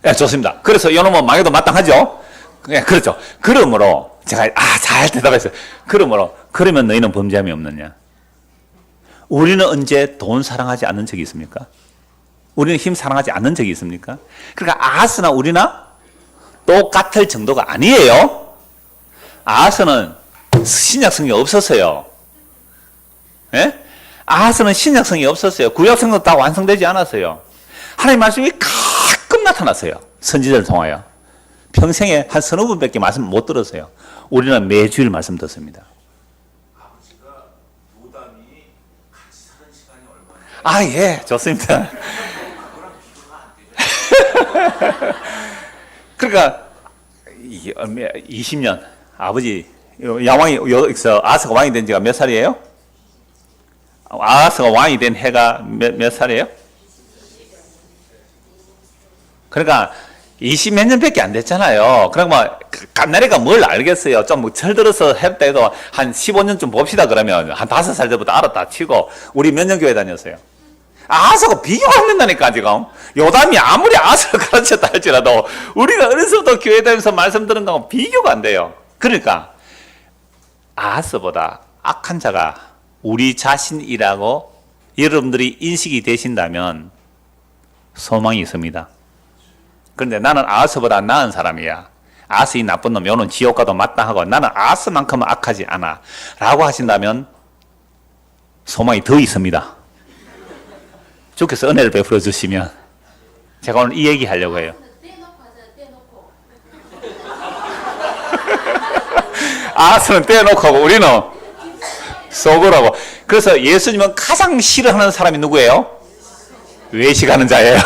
네, 좋습니다. 그래서 이놈은 망해도 마땅하죠? 네, 그렇죠. 그러므로 제가 잘 대답했어요. 그러면 너희는 범죄함이 없느냐? 우리는 언제 돈 사랑하지 않는 적이 있습니까? 우리는 힘 사랑하지 않는 적이 있습니까? 그러니까 아하스나 우리나 똑같을 정도가 아니에요. 아하스는 신약성이 없었어요. 예? 아하스는 신약성이 없었어요. 구약성도 다 완성되지 않았어요. 하나님 말씀이 가끔 나타났어요. 선지자를 통하여. 평생에 한 서너 분밖에 말씀 못 들었어요. 우리는 매주일 말씀 듣습니다. 아버지가 요담이 같이 사는 시간이 얼마나? 예, 좋습니다. 그거랑 비교가 안 되죠. 그러니까 20년 아버지 야왕이 아하스가 왕이 된 지가 몇 살이에요? 아하스가 왕이 된 해가 몇 살이에요? 그러니까 20몇 년밖에 안 됐잖아요. 그러니까 갓나리가 뭘 알겠어요. 좀 철들어서 했다 해도 한 15년쯤 봅시다. 그러면 한 5살 때부터 알았다 치고 우리 몇 년 교회 다녔어요? 아하스가 비교가 안 된다니까 지금. 요담이 아무리 아하스를 가르쳤다 할지라도 우리가 어려서부터 교회 다니면서 말씀 들은 거하고 비교가 안 돼요. 그러니까 아하스보다 악한 자가 우리 자신이라고 여러분들이 인식이 되신다면 소망이 있습니다. 그런데 나는 아하스보다 나은 사람이야. 아하스 이 나쁜 놈, 요는 지옥 가도 마땅하고 나는 아하스만큼은 악하지 않아 라고 하신다면 소망이 더 있습니다. 주께서 은혜를 베풀어 주시면 제가 오늘 이 얘기 하려고 해요. 아하스는 떼놓고 하고 우리는 속으라고. 그래서 예수님은 가장 싫어하는 사람이 누구예요? 외식하는 자예요.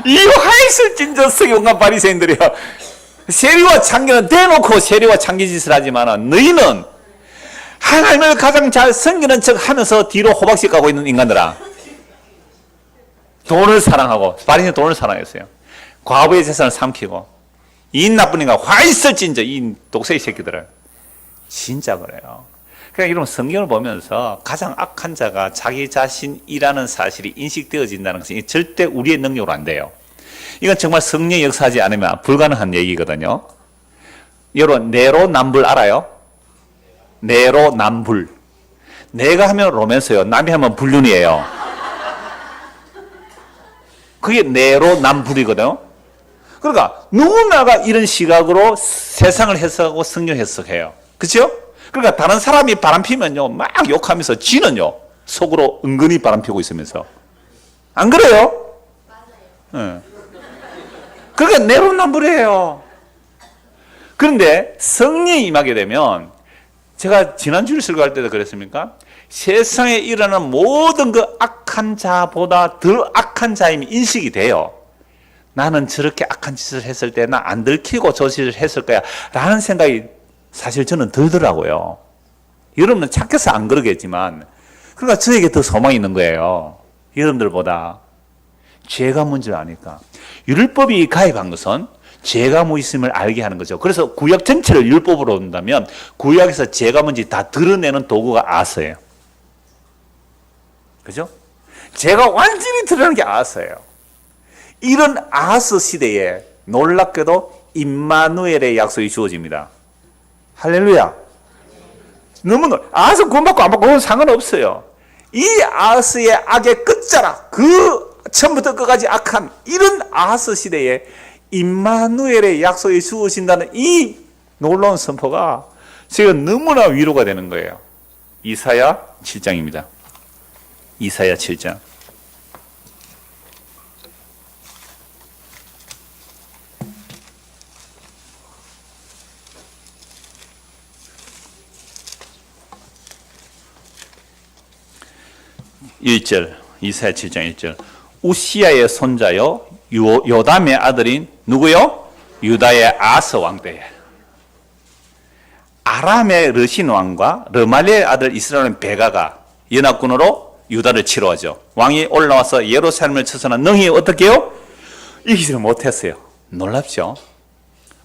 이 화있을진저 성경과 바리새인들이요. 세리와 창기는 대놓고 세리와 창기 짓을 하지만 너희는 하나님을 가장 잘 섬기는 척 하면서 뒤로 호박씨 까고 있는 인간들아. 돈을 사랑하고 바리새인 돈을 사랑했어요. 과부의 재산을 삼키고 이 나쁜 인간 화있을진저 이 독세이 새끼들을 진짜 그래요. 그러니까 여러분 성경을 보면서 가장 악한 자가 자기 자신이라는 사실이 인식되어진다는 것은 절대 우리의 능력으로 안 돼요. 이건 정말 성령이 역사하지 않으면 불가능한 얘기거든요. 여러분 내로남불 알아요? 내로남불. 내가 하면 로맨스예요. 남이 하면 불륜이에요. 그게 내로남불이거든요. 그러니까 누구나가 이런 시각으로 세상을 해석하고 성경 해석해요. 그렇죠? 그러니까 다른 사람이 바람 피면요 막 욕하면서 지는요 속으로 은근히 바람 피고 있으면서 안 그래요? 맞아요. 그러니까 내로남불이에요. 그런데 성령이 임하게 되면 제가 지난주에 설교할 때도 그랬습니까? 세상에 일어나는 모든 그 악한 자보다 더 악한 자임이 인식이 돼요. 나는 저렇게 악한 짓을 했을 때 나 안 들키고 저 짓을 했을 거야 라는 생각이 사실 저는 들더라고요. 여러분은 착해서 안 그러겠지만 그러니까 저에게 더 소망이 있는 거예요. 여러분들보다 죄가 뭔지를 아니까. 율법이 가입한 것은 죄가 뭐 있음을 알게 하는 거죠. 그래서 구약 전체를 율법으로 본다면 구약에서 죄가 뭔지 다 드러내는 도구가 아하스예요. 그죠? 죄가 완전히 드러나는 게 아하스예요. 이런 아하스 시대에 놀랍게도 임마누엘의 약속이 주어집니다. 할렐루야. 너무 아하스 구원받고 안 받고 그건 상관없어요. 이 아하스의 악의 끝자락, 그 처음부터 끝까지 악한 이런 아하스 시대에 임마누엘의 약속이 주어진다는 이 놀라운 선포가 제가 너무나 위로가 되는 거예요. 이사야 7장입니다. 이사야 7장. 이사야 7장 1절. 우시야의 손자요 요담의 아들인 누구요? 유다의 아하스 왕 때에 아람의 르신 왕과 르말리의 아들 이스라엘 베가가 연합군으로 유다를 치러 하죠. 왕이 올라와서 예루살렘을 쳐서나 능히 어떻게 해요? 이기지를 못했어요. 놀랍죠?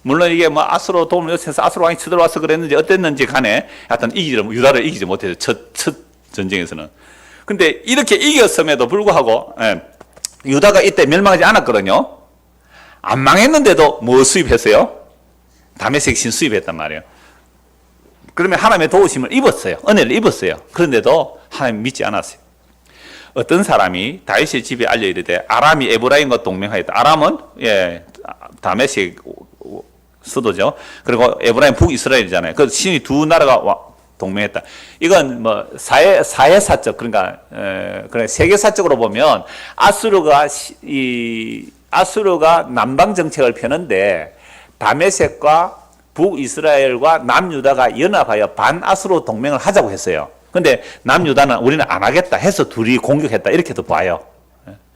물론 이게 뭐 아수로 도움을 요청해서 아수로 왕이 쳐들어와서 그랬는지 어땠는지 간에 하여튼 유다를 이기지 못했어요. 첫 전쟁에서는. 근데 이렇게 이겼음에도 불구하고 유다가 이때 멸망하지 않았거든요. 안 망했는데도 뭐 수입했어요? 다메섹 신 수입했단 말이에요. 그러면 하나님의 도우심을 입었어요. 은혜를 입었어요. 그런데도 하나님 믿지 않았어요. 어떤 사람이 다윗의 집에 알려 이르되 아람이 에브라임과 동맹하였다. 아람은 다메섹 수도죠. 그리고 에브라임 북이스라엘이잖아요. 그 신이 두 나라가 동맹했다. 이건 뭐 사회사적 그러니까 세계사적으로 보면 아수르가 남방 정책을 펴는데 다메섹과 북이스라엘과 남유다가 연합하여 반아수르 동맹을 하자고 했어요. 근데 남유다는 우리는 안 하겠다 해서 둘이 공격했다 이렇게도 봐요.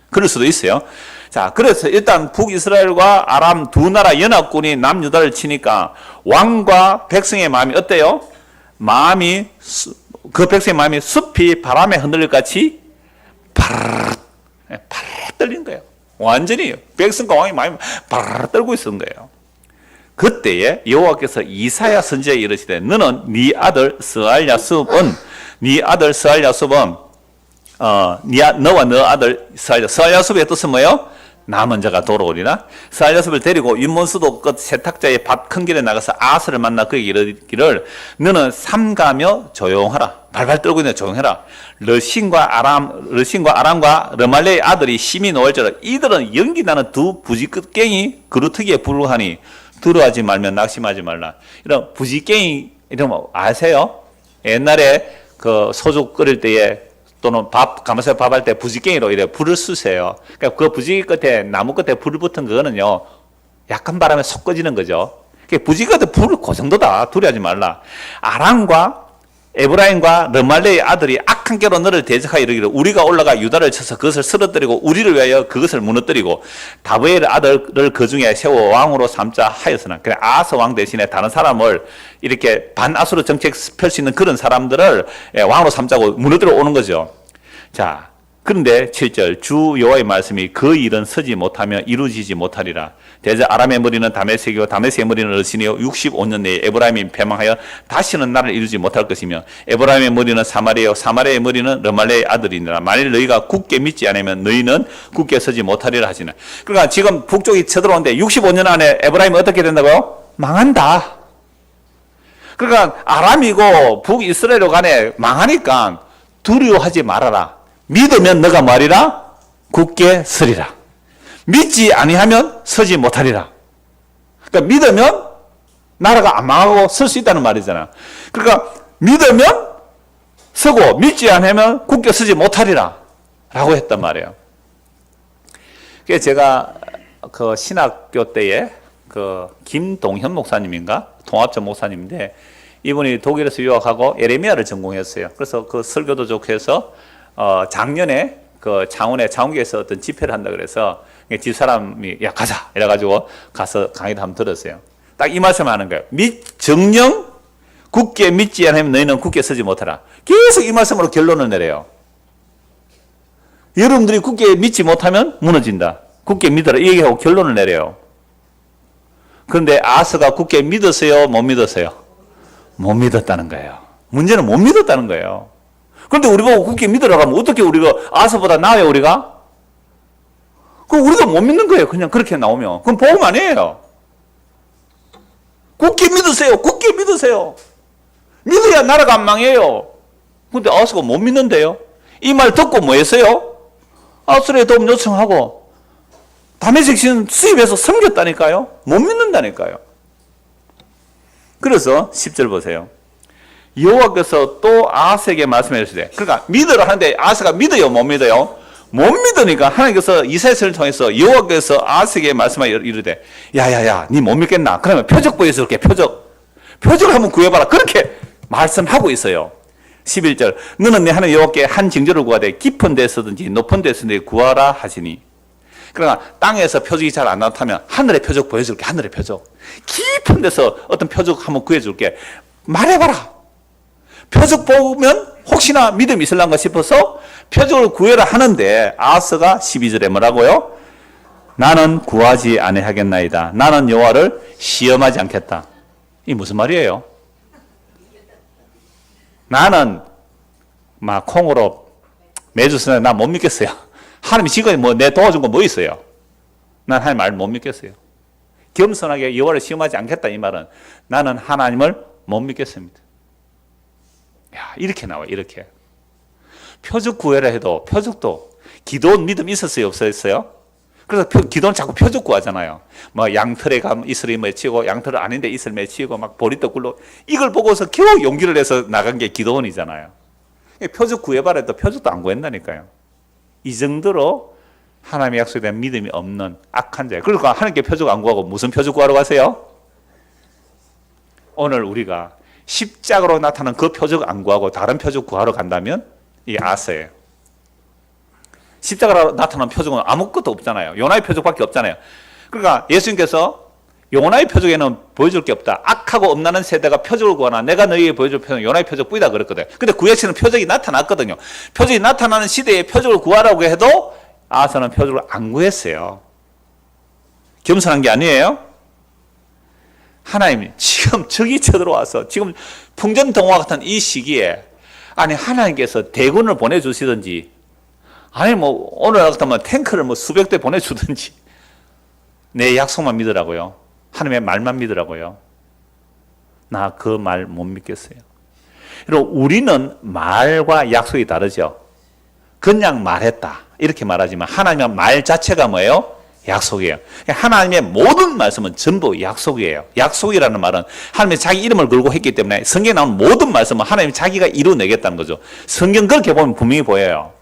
그럴 수도 있어요. 자, 그래서 일단 북이스라엘과 아람 두 나라 연합군이 남유다를 치니까 왕과 백성의 마음이 어때요? 그 백성의 마음이 숲이 바람에 흔들릴 같이 파르르 떨린 거예요. 완전히 백성과 왕의 마음이 파르르 떨고 있었던 거예요. 그때에 여호와께서 이사야 선지자에 이르시되 너는 네 아들 스알야숲은 너와 너 아들 스알야숲의 뜻은 뭐예요? 남은 자가 돌아오리라. 스알야숲을 데리고 윤문수도 끝 세탁자의 밭 큰 길에 나가서 아스를 만나 그에게 이르기를 너는 삼가며 조용하라. 발발 떨고 있는 조용해라. 러신과 아람과 르말레의 아들이 심히 노을지라. 이들은 연기 나는 두 부지끝갱이 그루터기에 불과하니 두려워하지 말면 낙심하지 말라. 이런 부지깽이 이런 거 아세요? 옛날에 그 소주 끓일 때에 또는 가마솥에 밥할 때 부지깽이로 이래 불을 쑤세요. 그러니까 그 부지 끝에 나무 끝에 불 붙은 그거는요 약한 바람에 속 꺼지는 거죠. 부지 끝에 불을 그 정도다. 두려워하지 말라. 아람과 에브라임과 르말레의 아들이 악한 깨로 너를 대적하여 이르기를 우리가 올라가 유다를 쳐서 그것을 쓰러뜨리고 우리를 위하여 그것을 무너뜨리고 다브엘의 아들을 그 중에 세워 왕으로 삼자 하였으나 그래 아하스 왕 대신에 다른 사람을 이렇게 반아수르 정책 펼 수 있는 그런 사람들을 왕으로 삼자고 무너뜨려 오는 거죠. 자, 그런데 7절 주 여호와의 말씀이 그 일은 서지 못하며 이루어지지 못하리라. 대저 아람의 머리는 다메섹이요 다메섹의 머리는 러신이요 65년 내에 에브라임이 패망하여 다시는 나를 이루지 못할 것이며 에브라임의 머리는 사마리아요 사마리아의 머리는 르말레의 아들이니라. 만일 너희가 굳게 믿지 않으면 너희는 굳게 서지 못하리라 하시나. 그러니까 지금 북쪽이 쳐들어오는데 65년 안에 에브라임이 어떻게 된다고요? 망한다. 그러니까 아람이고 북이스라엘 간에 망하니까 두려워하지 말아라. 믿으면 너가 말이라 굳게 서리라. 믿지 아니하면 서지 못하리라. 그러니까 믿으면 나라가 안 망하고 설 수 있다는 말이잖아. 그러니까 믿으면 서고 믿지 않으면 굳게 서지 못하리라 라고 했단 말이에요. 그래서 제가 그 신학교 때에 그 김동현 목사님인가 통합전 목사님인데 이분이 독일에서 유학하고 에레미야를 전공했어요. 그래서 그 설교도 좋고 해서 작년에 그 창원에서 어떤 집회를 한다 그래서 집사람이 야 가자 이래가지고 가서 강의를 한번 들었어요. 딱 이 말씀을 하는 거예요. 정령 굳게 믿지 않으면 너희는 굳게 서지 못하라. 계속 이 말씀으로 결론을 내려요. 여러분들이 굳게 믿지 못하면 무너진다. 굳게 믿어라. 이 얘기하고 결론을 내려요. 그런데 아하스가 굳게 믿었어요? 못 믿었어요? 못 믿었다는 거예요. 문제는 못 믿었다는 거예요. 그런데 우리 보고 굳게 믿으라고 하면 어떻게 우리가 아하스보다 나아요 우리가? 그럼 우리가 못 믿는 거예요. 그냥 그렇게 나오면. 그럼 복음 아니에요. 굳게 믿으세요. 굳게 믿으세요. 믿어야 나라가 안 망해요. 그런데 아하스가 못 믿는데요. 이 말 듣고 뭐 했어요? 아하스의 도움 요청하고 다메섹 신 수입해서 섬겼다니까요. 못 믿는다니까요. 그래서 10절 보세요. 여호와께서 또 아하스에게 말씀해 주시되 그러니까 믿으라 하는데 아하스가 믿어요 못 믿어요? 못 믿으니까 하나님께서 이사야서를 통해서 여호와께서 아하스에게 말씀하여 이르되 야야야 니 못 믿겠나? 그러면 표적 보여줄게. 표적을 한번 구해봐라. 그렇게 말씀하고 있어요. 11절 너는 내 하나님 여호와께 한 징조를 구하되 깊은 데서든지 높은 데서든지 구하라 하시니. 그러나 땅에서 표적이 잘 안 나타나면 하늘의 표적 보여줄게. 하늘의 표적. 깊은 데서 어떤 표적 한번 구해줄게. 말해봐라. 표적 보면 혹시나 믿음이 있을란가 싶어서 표적을 구해라 하는데 아하스가 12절에 뭐라고요? 나는 구하지 아니하겠나이다. 나는 여호와를 시험하지 않겠다. 이 무슨 말이에요? 나는 막 콩으로 매주 쓰는 나 못 믿겠어요. 하나님이 지금 뭐 내 도와준 거 뭐 있어요? 난 하나님 말 못 믿겠어요. 겸손하게 여호와를 시험하지 않겠다 이 말은 나는 하나님을 못 믿겠습니다. 야, 이렇게 나와요. 이렇게. 표적 구해라 해도 표적도 기도원 믿음 있었어요? 없었어요? 그래서 기도는 자꾸 표적 구하잖아요. 뭐 양털에 가면 이슬을 맺히고 양털 아닌데 이슬 맺히고 막 보리떡 굴러 이걸 보고서 겨우 용기를 내서 나간 게 기도원이잖아요. 표적 구해봐라 해도 표적도 안 구한다니까요. 이 정도로 하나님의 약속에 대한 믿음이 없는 악한 자예요. 그러니까 하나님께 표적 안 구하고 무슨 표적 구하러 가세요? 오늘 우리가 십자가로 나타난 그 표적 안 구하고 다른 표적 구하러 간다면 이게 아하스예요. 십자가로 나타난 표적은 아무것도 없잖아요. 요나의 표적밖에 없잖아요. 그러니까 예수님께서 요나의 표적에는 보여줄 게 없다. 악하고 엄나는 세대가 표적을 구하나 내가 너희에게 보여줄 표적은 요나의 표적뿐이다 그랬거든요. 근데 구약시는 표적이 나타났거든요. 표적이 나타나는 시대에 표적을 구하라고 해도 아하스는 표적을 안 구했어요. 겸손한 게 아니에요. 하나님이 지금 적이 쳐들어와서 지금 풍전등화 같은 이 시기에 아니 하나님께서 대군을 보내주시든지 아니 뭐 오늘 같으면 탱크를 뭐 수백 대 보내주든지 내 약속만 믿으라고요. 하나님의 말만 믿으라고요. 나 그 말 못 믿겠어요. 여러분 우리는 말과 약속이 다르죠. 그냥 말했다 이렇게 말하지만 하나님의 말 자체가 뭐예요? 약속이에요. 하나님의 모든 말씀은 전부 약속이에요. 약속이라는 말은 하나님이 자기 이름을 걸고 했기 때문에 성경에 나오는 모든 말씀은 하나님이 자기가 이루어내겠다는 거죠. 성경 그렇게 보면 분명히 보여요.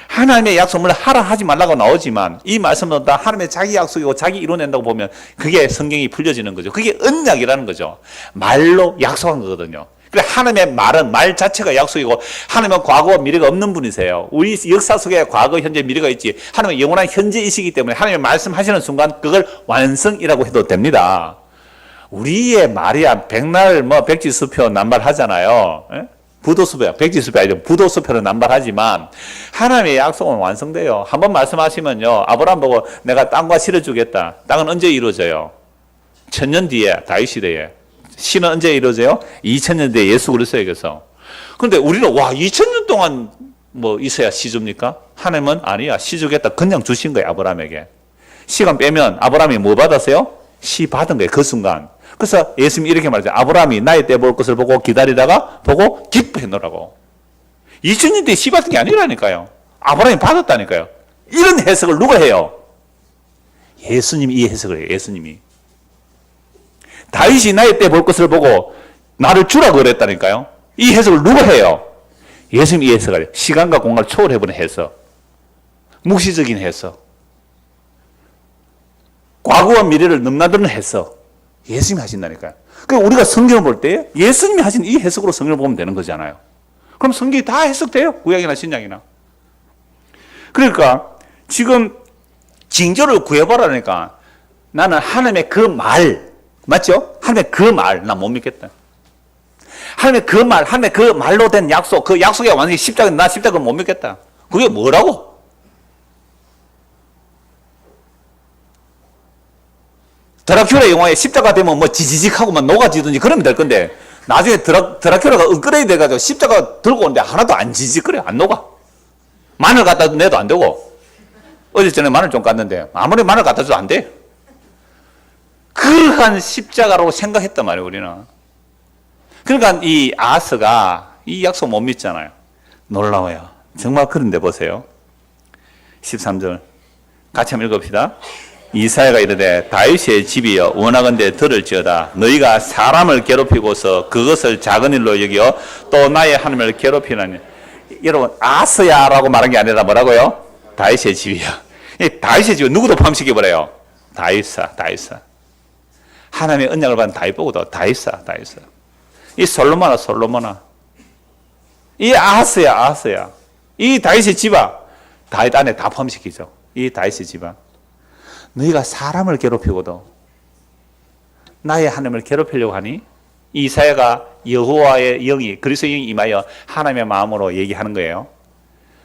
하나님의 약속을 하라 하지 말라고 나오지만 이 말씀은 다 하나님의 자기 약속이고 자기 이루어낸다고 보면 그게 성경이 풀려지는 거죠. 그게 언약이라는 거죠. 말로 약속한 거거든요. 그래 하나님의 말은 말 자체가 약속이고 하나님은 과거와 미래가 없는 분이세요. 우리 역사 속에 과거, 현재, 미래가 있지 하나님은 영원한 현재이시기 때문에 하나님의 말씀하시는 순간 그걸 완성이라고 해도 됩니다. 우리의 말이야 백날 뭐 백지수표 남발하잖아요. 에? 부도수표, 백지수표 아니죠. 부도수표는 남발하지만 하나님의 약속은 완성돼요. 한번 말씀하시면요. 아브라함 보고 내가 땅과 씨를 주겠다. 땅은 언제 이루어져요? 1000년 뒤에 다윗 시대에. 씨는 언제 이루어져요? 2000년 뒤에 예수 그리스도에게서. 그런데 우리는 와 2000년 동안 뭐 있어야 씨 줍니까? 하나님은 아니야. 씨 주겠다. 그냥 주신 거예요. 아브라함에게. 시간 빼면 아브라함이 뭐 받았어요? 씨 받은 거예요. 그 순간. 그래서 예수님이 이렇게 말하죠. 아브라함이 나의 때 볼 것을 보고 기다리다가 보고 기뻐해 놓으라고. 2000년 뒤에 씨 받은 게 아니라니까요. 아브라함이 받았다니까요. 이런 해석을 누가 해요? 예수님이 이 해석을 해요. 예수님이. 다윗이 나의 때 볼 것을 보고 나를 주라고 그랬다니까요. 이 해석을 누가 해요? 예수님이 이 해석을 해요. 시간과 공간을 초월해버린 해석. 묵시적인 해석. 과거와 미래를 넘나드는 해석. 예수님이 하신다니까요. 그러니까 우리가 성경을 볼 때 예수님이 하신 이 해석으로 성경을 보면 되는 거잖아요. 그럼 성경이 다 해석돼요. 구약이나 신약이나. 그러니까 지금 징조를 구해보라니까 나는 하나님의 그 말, 맞죠? 하나님의 그 말, 나 못 믿겠다. 하나님의 그 말, 하나님의 그 말로 된 약속, 그 약속이 완전히 십자가, 나 십자가 못 믿겠다. 그게 뭐라고? 드라큘라 영화에 십자가 되면 뭐 지지직하고 막 녹아지든지 그러면 될 건데 나중에 드라큘라가 업그레이드 돼가지고 십자가 들고 오는데 하나도 안 지지직거려. 안 녹아. 마늘 갖다 내도 안 되고. 어제 전에 마늘 좀 깠는데 아무리 마늘 갖다 줘도 안 돼. 그러한 십자가라고 생각했단 말이에요. 우리는. 그러니까 이 아하스가 이 약속 못 믿잖아요. 놀라워요. 정말 그런데 보세요. 13절 같이 한번 읽읍시다. 이사야가 이르되 다윗의 집이여 원하건대 들을지어다. 너희가 사람을 괴롭히고서 그것을 작은 일로 여겨 또 나의 하나님을 괴롭히나니. 여러분 아하스야라고 말한 게 아니라 뭐라고요? 다윗의 집이야. 이 다윗의 집은 누구도 포함시켜버려요. 다윗사. 하나님의 언약을 받은 다윗 보고도 다윗사. 이 솔로몬아. 이 아하스야. 이 다윗의 집아. 다윗 안에 다 포함시키죠. 이 다윗의 집아. 너희가 사람을 괴롭히고도 나의 하나님을 괴롭히려고 하니? 이사야가 여호와의 영이 그리스도의 영이 임하여 하나님의 마음으로 얘기하는 거예요.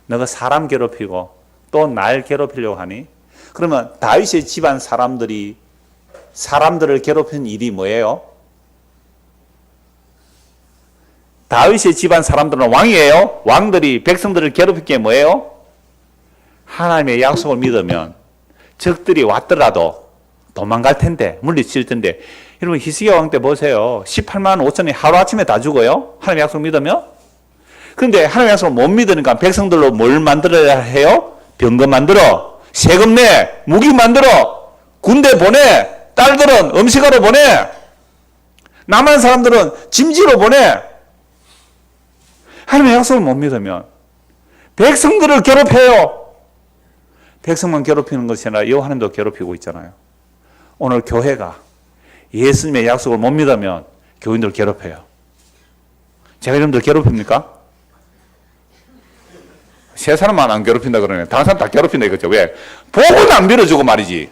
너가 사람 괴롭히고 또 날 괴롭히려고 하니? 그러면 다윗의 집안 사람들이 사람들을 괴롭힌 일이 뭐예요? 다윗의 집안 사람들은 왕이에요. 왕들이 백성들을 괴롭힐 게 뭐예요? 하나님의 약속을 믿으면 적들이 왔더라도 도망갈 텐데, 물리칠 텐데. 여러분 히스기야 왕 때 보세요. 18만 5천이 하루아침에 다 죽어요. 하나님의 약속 믿으면. 그런데 하나님의 약속을 못 믿으니까 백성들로 뭘 만들어야 해요? 병거 만들어, 세금 내, 무기 만들어, 군대 보내, 딸들은 음식하러 보내, 남한 사람들은 짐지로 보내. 하나님의 약속을 못 믿으면 백성들을 괴롭혀요. 백성만 괴롭히는 것이 아니라 여호와님도 괴롭히고 있잖아요. 오늘 교회가 예수님의 약속을 못 믿으면 교인들 괴롭혀요. 제가 여러분들 괴롭힙니까? 세 사람만 안 괴롭힌다 그러네. 다른 사람 다 괴롭힌다 이거죠. 왜? 복은 안 빌어주고 말이지.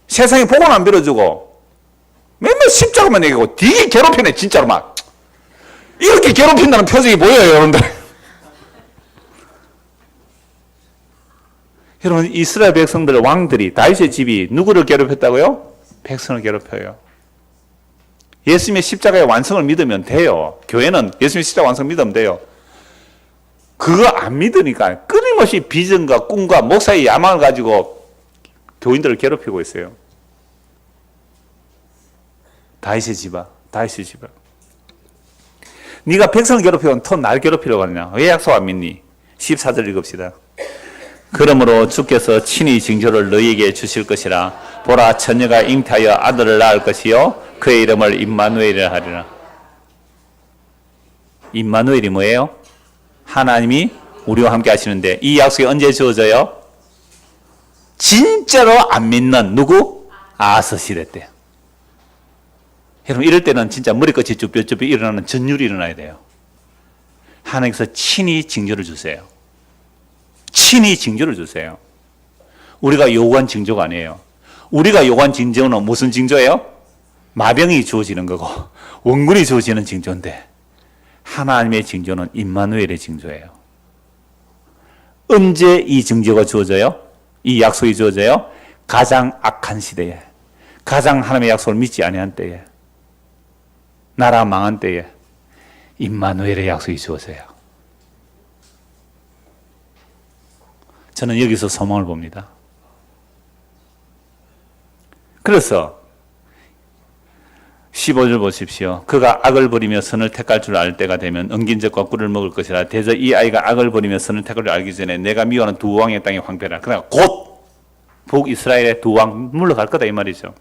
세상에 복은 안 빌어주고 맨날 십자가만 얘기하고 되게 괴롭히네 진짜로 막. 이렇게 괴롭힌다는 표정이 보여요 여러분들. 여러분 이스라엘 백성들 왕들이 다윗의 집이 누구를 괴롭혔다고요? 백성을 괴롭혀요. 예수님의 십자가의 완성을 믿으면 돼요. 교회는 예수님의 십자가 완성을 믿으면 돼요. 그거 안 믿으니까 끊임없이 비전과 꿈과 목사의 야망을 가지고 교인들을 괴롭히고 있어요. 다윗의 집아, 다윗의 집아. 네가 백성을 괴롭히면 더 날 괴롭히려고 하느냐? 왜 약속 안 믿니? 14절 읽읍시다. 그러므로 주께서 친히 징조를 너희에게 주실 것이라. 보라, 처녀가 잉태하여 아들을 낳을 것이요 그의 이름을 임마누엘이라 하리라. 임마누엘이 뭐예요? 하나님이 우리와 함께 하시는데 이 약속이 언제 주어져요? 진짜로 안 믿는 누구? 아하스 시대 때. 여러분 이럴 때는 진짜 머리끝이 쭈뼛쭈뼛 일어나는 전율이 일어나야 돼요. 하나님께서 친히 징조를 주세요. 친히 징조를 주세요. 우리가 요구한 징조가 아니에요. 우리가 요구한 징조는 무슨 징조예요? 마병이 주어지는 거고 원군이 주어지는 징조인데 하나님의 징조는 임마누엘의 징조예요. 언제 이 징조가 주어져요? 이 약속이 주어져요? 가장 악한 시대에, 가장 하나님의 약속을 믿지 아니한 때에, 나라 망한 때에 임마누엘의 약속이 주어져요. 저는 여기서 소망을 봅니다. 그래서 15절 보십시오. 그가 악을 버리며 선을 택할 줄 알 때가 되면 은긴적과 꿀을 먹을 것이라. 대저 이 아이가 악을 버리며 선을 택할 줄 알기 전에 내가 미워하는 두 왕의 땅이 황폐라. 그러나 곧 북이스라엘의 두 왕 물러갈 거다 이 말이죠.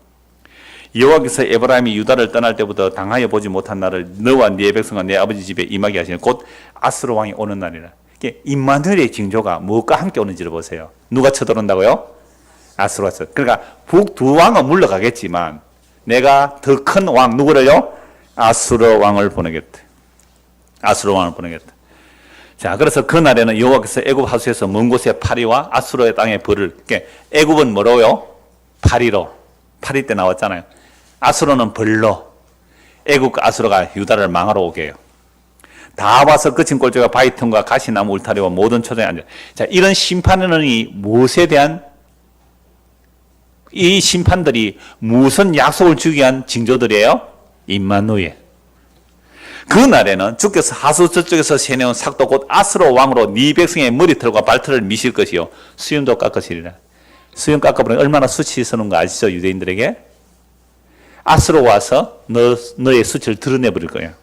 여호와께서 에브라임이 유다를 떠날 때부터 당하여 보지 못한 날을 너와 네 백성과 내 아버지 집에 임하게 하시는 곧 아스로 왕이 오는 날이라. 이게 임마누엘의 징조가 무엇과 함께 오는지를 보세요. 누가 쳐들어온다고요? 아스로가 쳐. 그러니까 북 두 왕은 물러가겠지만 내가 더 큰 왕 누구를요? 아수르 왕을 보내겠다. 아수르 왕을 보내겠다. 자, 그래서 그날에는 여호와께서 애굽 하수에서 먼 곳에 파리와 아수르의 땅에 벌을. 그러니까 애굽은 뭐로요? 파리로. 파리 때 나왔잖아요. 아수르는 벌로. 애굽과 아수르가 유다를 망하러 오게 해요. 다 와서 거친 꼴조가 바위틈과 가시나무 울타리와 모든 초장에 앉아. 자, 이런 심판은 무엇에 대한 이 심판들이 무슨 약속을 주기 위한 징조들이에요? 임마누엘. 그 날에는 주께서 하수 저쪽에서 세내온 삭도 곧 아스로 왕으로 네 백성의 머리털과 발털을 미실 것이요 수염도 깎으시리라. 수염 깎아보니 얼마나 수치 있었는 거 아시죠? 유대인들에게. 아스로 와서 너의 수치를 드러내버릴 거예요.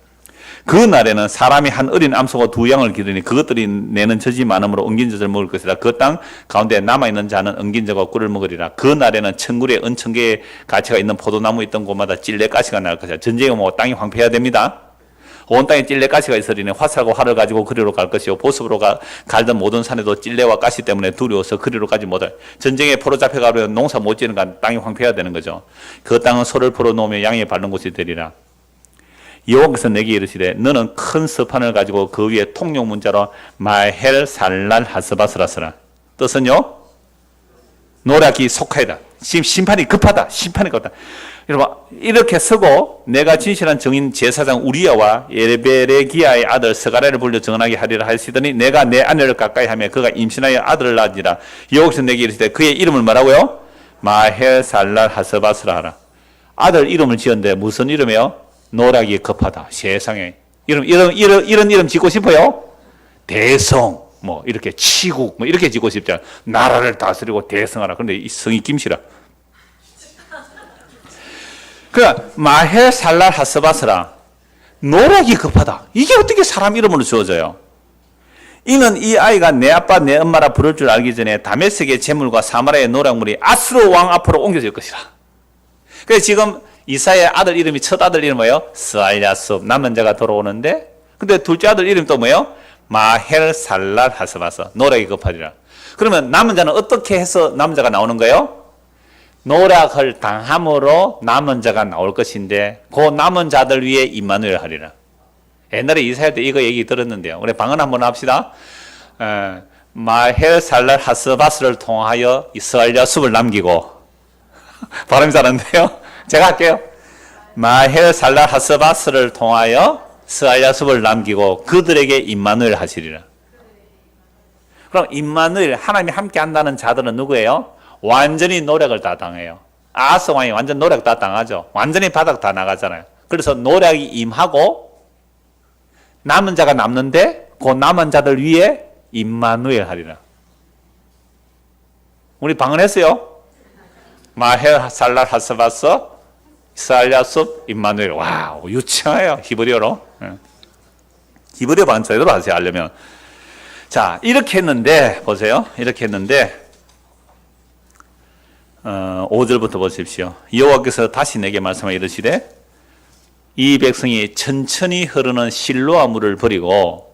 그 날에는 사람이 한 어린 암소가 두 양을 기르니 그것들이 내는 젖이 많음으로 은긴젖을 먹을 것이라. 그 땅 가운데 남아있는 자는 은긴젖과 꿀을 먹으리라. 그 날에는 천굴에 은천개의 가치가 있는 포도나무 있던 곳마다 찔레가시가 날 것이라. 전쟁이 오면 땅이 황폐해야 됩니다. 온 땅에 찔레가시가 있으리니 화살과 활을 가지고 그리로 갈 것이요 보습으로 갈던 모든 산에도 찔레와 가시 때문에 두려워서 그리로 가지 못할. 전쟁에 포로 잡혀가면 농사 못 지는 땅이 황폐해야 되는 거죠. 그 땅은 소를 풀어놓으며 양이 밟는 곳이 되리라. 여호와께서 내게 이르시되 너는 큰 서판을 가지고 그 위에 통용 문자로 마헬 살랄 하스바스라 쓰라. 뜻은요? 노략이 속하이다. 지금 심판이 급하다. 심판이 급하다. 여러분 이렇게 서고 내가 진실한 정인 제사장 우리야와 예베레기야의 아들 스가랴를 불러 정하게 하리라 하시더니 내가 내 아내를 가까이 하며 그가 임신하여 아들을 낳으리라. 여호와께서 내게 이르시되 그의 이름을 뭐라고요? 마헬살랄 하스바스라 하라. 아들 이름을 지었는데 무슨 이름이요? 노략이 급하다. 세상에 이런 이름 짓고 싶어요? 대성 뭐 이렇게 치국 뭐 이렇게 짓고 싶잖아. 나라를 다스리고 대성하라. 그런데 이 성이 김씨라. 그러니까 마헬살랄 하스바스라. 노략이 급하다. 이게 어떻게 사람 이름으로 지어져요? 이는 이 아이가 내 아빠 내 엄마라 부를 줄 알기 전에 다메섹의 재물과 사마리아의 노략물이 아스로 왕 앞으로 옮겨질 것이라. 그래서 지금 이사야의 아들 이름이 첫 아들 이름 뭐예요? 스알야숲 남은 자가 돌아오는데 근데 둘째 아들 이름 또 뭐예요? 마헬살랄 하스바스 노략이 급하리라. 그러면 남은 자는 어떻게 해서 남은 자가 나오는 거예요? 노략을 당함으로 남은 자가 나올 것인데 그 남은 자들 위에 임마누엘 하리라. 옛날에 이사야 때 이거 얘기 들었는데요. 우리 방언 한번 합시다. 마헬살랄 하스바스를 통하여 스알야숲을 남기고 발음이 잘안돼요. 제가 할게요. 마헬살랄 하스바스를 통하여 스알야숲을 남기고 그들에게 임마누엘 하시리라. 그럼 임마누엘 하나님이 함께 한다는 자들은 누구예요? 완전히 노력을 다 당해요. 아하스 왕이 완전 노력 다 당하죠. 완전히 바닥 다 나가잖아요. 그래서 노력이 임하고 남은 자가 남는데 그 남은 자들 위에 임마누엘 하리라. 우리 방언했어요. 마헬살랄 하스바스 스알야숲 임마누엘. 와우 유치해요. 히브리어로. 히브리어 방언 제대로 하세요. 하려면. 자 이렇게 했는데 보세요. 이렇게 했는데 5절부터 보십시오. 여호와께서 다시 내게 말씀하여 이르시되 이 백성이 천천히 흐르는 실로아 물을 버리고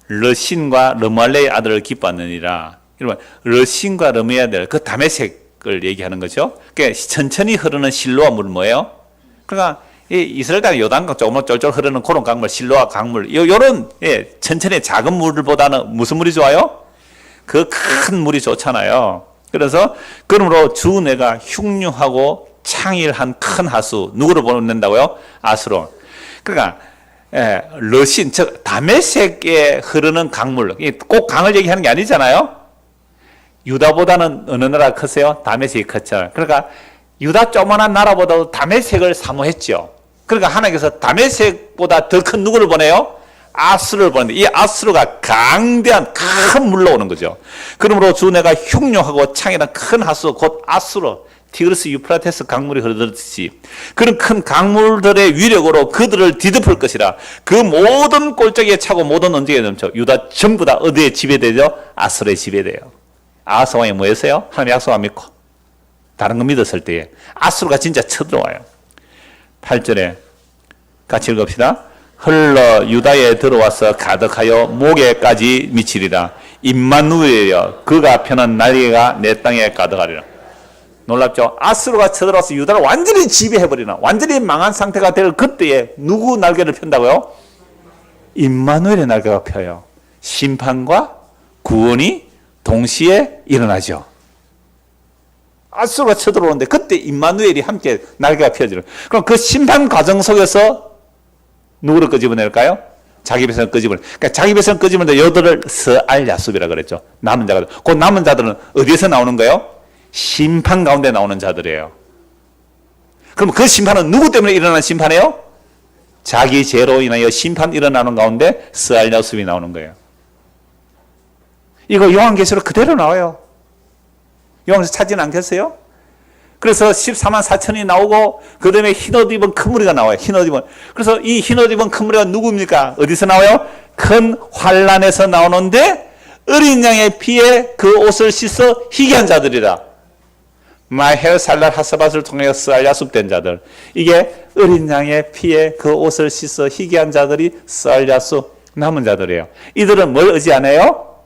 르신과 르말레의 아들을 기뻐하느니라. 여러분 르신과 르말레의 아들 그 다메섹을 얘기하는 거죠. 그러니까 천천히 흐르는 실로아 물은 뭐예요? 그러니까 이스라엘 땅 요단강 조금 쫄쫄 흐르는 그런 강물 실로아 강물 요런 천천히 작은 물보다는 무슨 물이 좋아요? 그 큰 물이 좋잖아요. 그래서 그러므로 주 내가 흉흉하고 창일한 큰 하수 누구를 보낸다고요? 아스론. 그러니까 르신 즉 다메섹에 흐르는 강물 꼭 강을 얘기하는 게 아니잖아요. 유다보다는 어느 나라 크세요? 다메섹이 컸죠. 그러니까 유다 조그만한 나라보다도 다메섹을 사모했죠. 그러니까 하나님께서 다메섹보다 더 큰 누구를 보내요? 아스루를 보는데 이 아스루가 강대한 큰 물로 오는 거죠. 그러므로 주 내가 흉흉하고 창이란 큰 하수 곧 아스루 티그리스 유프라테스 강물이 흐르듯이 그런 큰 강물들의 위력으로 그들을 뒤덮을 것이라. 그 모든 골짜기에 차고 모든 언덕에 넘쳐 유다 전부 다 어디에 지배되죠? 아스루에 지배돼요. 아하스 왕이 뭐였어요? 하나님 약속 안 믿고 다른 거 믿었을 때에 아스루가 진짜 쳐들어와요. 8절에 같이 읽읍시다. 흘러 유다에 들어와서 가득하여 목에까지 미치리라. 임마누엘이여 그가 펴는 날개가 내 땅에 가득하리라. 놀랍죠? 아스루가 쳐들어와서 유다를 완전히 지배해버리나 완전히 망한 상태가 될 그때에 누구 날개를 편다고요? 임마누엘의 날개가 펴요. 심판과 구원이 동시에 일어나죠. 아스루가 쳐들어오는데 그때 임마누엘이 함께 날개가 펴지는. 그럼 그 심판 과정 속에서 누구를 끄집어낼까요? 자기 백성을 끄집어내. 그러니까 자기 백성을 끄집어내는데 여들을 스알야숲이라 그랬죠. 남은 자들. 그 남은 자들은 어디에서 나오는 거예요? 심판 가운데 나오는 자들이에요. 그럼 그 심판은 누구 때문에 일어난 심판이에요? 자기 죄로 인하여 심판 일어나는 가운데 스알야숲이 나오는 거예요. 이거 요한계시록 그대로 나와요. 요한계시록 찾지는 않겠어요? 그래서 14만 4천이 나오고 그 다음에 흰옷 입은 큰 무리가 나와요. 흰옷 입은. 그래서 이 흰옷 입은 큰 무리가 누구입니까? 어디서 나와요? 큰 환란에서 나오는데 어린 양의 피에 그 옷을 씻어 희귀한 자들이라. 마헬살랄 하스바스를 통해 스알야숲 된 자들. 이게 어린 양의 피에 그 옷을 씻어 희귀한 자들이 스알야숲 남은 자들이에요. 이들은 뭘 의지 안 해요?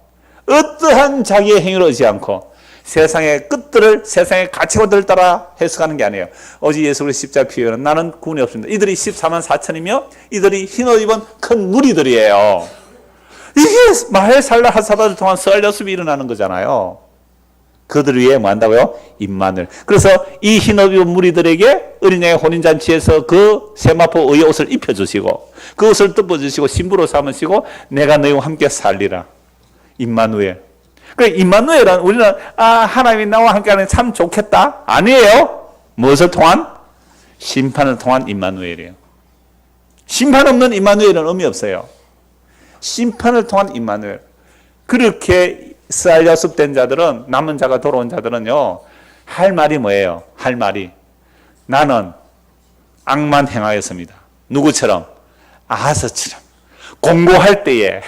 어떠한 자기의 행위를 의지 않고 세상의 끝들을 세상의 가치관들을 따라 해석하는 게 아니에요. 오직 예수 그리스도의 십자가 피에는 나는 구원이 없습니다. 이들이 14만 4천이며 이들이 흰옷 입은 큰 무리들이에요. 이게 마헬살랄 하스바스를 통한 스알야숲이 일어나는 거잖아요. 그들 위에 뭐 한다고요? 임마누엘. 그래서 이 흰옷 입은 무리들에게 어린 양의 혼인잔치에서 그 세마포 의의 옷을 입혀주시고 그 옷을 덮어주시고 신부로 삼으시고 내가 너희와 함께 살리라. 임마누엘. 그 임마누엘은 우리는 하나님이 나와 함께하는 참 좋겠다. 아니에요. 무엇을 통한? 심판을 통한 임마누엘이에요. 심판 없는 임마누엘은 의미 없어요. 심판을 통한 임마누엘. 그렇게 스알야습된 자들은, 남은 자가 돌아온 자들은요, 할 말이 뭐예요? 할 말이 나는 악만 행하였습니다. 누구처럼? 아하스처럼. 공고할 때에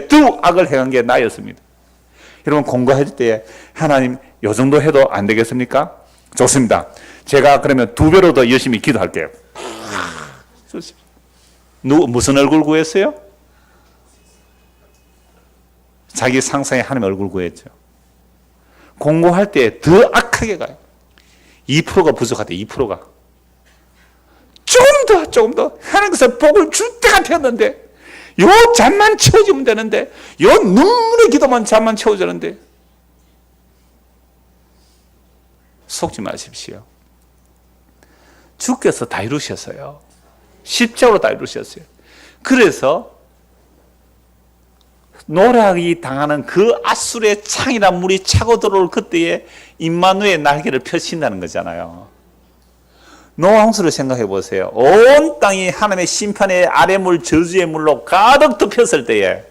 두 악을 행한 게 나였습니다. 여러분, 공고할 때에 하나님 요 정도 해도 안 되겠습니까? 좋습니다. 제가 그러면 2배로 더 열심히 기도할게요. 무슨 얼굴 구했어요? 자기 상상의 하나님의 얼굴 구했죠. 공고할 때 더 악하게 가요. 2%가 부족하대. 2%가 조금 더 하나님께서 복을 줄 때가 되었는데 요 잠만 채워주면 되는데 요 눈물의 기도만 잠만 채워주는데 속지 마십시오. 주께서 다 이루셨어요. 십자가로 다 이루셨어요. 그래서 노략이 당하는 그 아술의 창이란 물이 차고 들어올 그때에 임마누엘 날개를 펴신다는 거잖아요. 노아 홍수를 생각해 보세요. 온 땅이 하나님의 심판의 아래물 저주의 물로 가득 덮였을 때에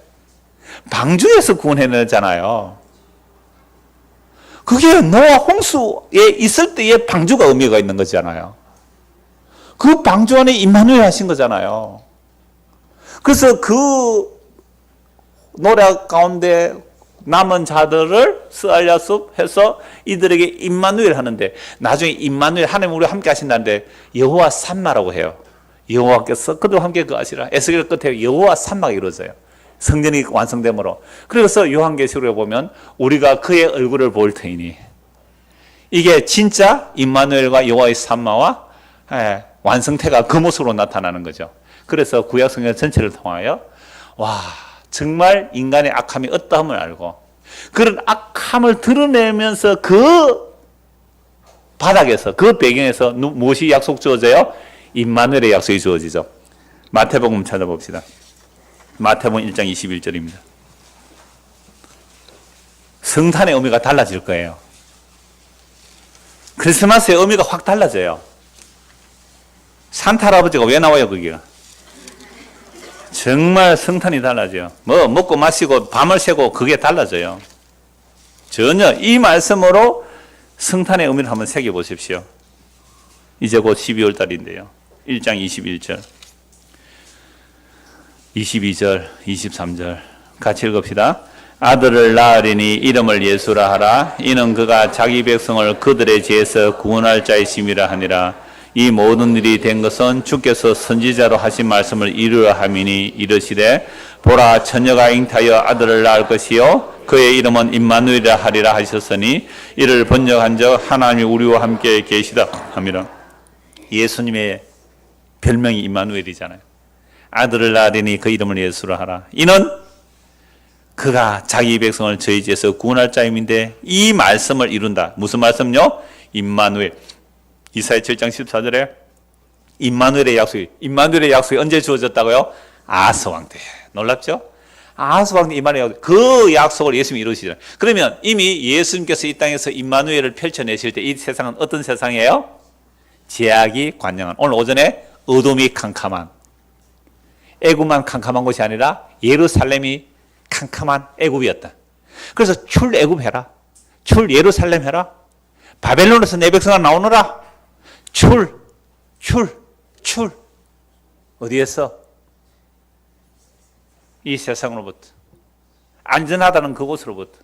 방주에서 구원해내잖아요. 그게 노아 홍수에 있을 때에 방주가 의미가 있는 거잖아요. 그 방주 안에 임마누엘 하신 거잖아요. 그래서 그 노략 가운데 남은 자들을 스알야숲 해서 이들에게 임마누엘 하는데 나중에 임마누엘 하나님 우리와 함께 하신다는데 여호와 산마라고 해요. 여호와께서 그들과 함께 거하시라. 에스겔 끝에 여호와 산마가 이루어져요. 성전이 완성됨으로. 그래서 요한계시록에 보면 우리가 그의 얼굴을 볼 터이니 이게 진짜 임마누엘과 여호와의 산마와 완성태가 그 모습으로 나타나는 거죠. 그래서 구약성경 전체를 통하여 와 정말 인간의 악함이 어떠함을 알고 그런 악함을 드러내면서 그 바닥에서 그 배경에서 무엇이 약속 주어져요? 임마누엘의 약속이 주어지죠. 마태복음 찾아봅시다. 마태복음 1장 21절입니다. 성탄의 의미가 달라질 거예요. 크리스마스의 의미가 확 달라져요. 산타 할아버지가 왜 나와요 거기가? 정말 성탄이 달라져요. 뭐 먹고 마시고 밤을 새고 그게 달라져요. 전혀 이 말씀으로 성탄의 의미를 한번 새겨보십시오. 이제 곧 12월 달인데요. 1장 21절 22절 23절 같이 읽읍시다. 아들을 낳으리니 이름을 예수라 하라. 이는 그가 자기 백성을 그들의 죄에서 구원할 자이심이라 하니라. 이 모든 일이 된 것은 주께서 선지자로 하신 말씀을 이루려 함이니 이르시되 보라 처녀가 잉타하여 아들을 낳을 것이요 그의 이름은 임마누엘이라 하리라 하셨으니 이를 번역한 적 하나님이 우리와 함께 계시다 함이라. 예수님의 별명이 임마누엘이잖아요. 아들을 낳으리니 그 이름을 예수라 하라. 이는 그가 자기 백성을 저희 죄에서 구원할 자임인데 이 말씀을 이룬다. 무슨 말씀요? 임마누엘. 이사야 7장 14절에 임마누엘의 약속이 언제 주어졌다고요? 아하스 왕 때. 놀랍죠? 아하스 왕 때 임마누엘 약속. 그 약속을 예수님이 이루시잖아요. 그러면 이미 예수님께서 이 땅에서 임마누엘을 펼쳐내실 때 이 세상은 어떤 세상이에요? 제약이 관영한. 오늘 오전에 어둠이 캄캄한. 애굽만 캄캄한 곳이 아니라 예루살렘이 캄캄한 애굽이었다. 그래서 출애굽해라. 출예루살렘해라. 바벨론에서 내 백성아 나오너라. 출. 어디에서? 이 세상으로부터. 안전하다는 그곳으로부터.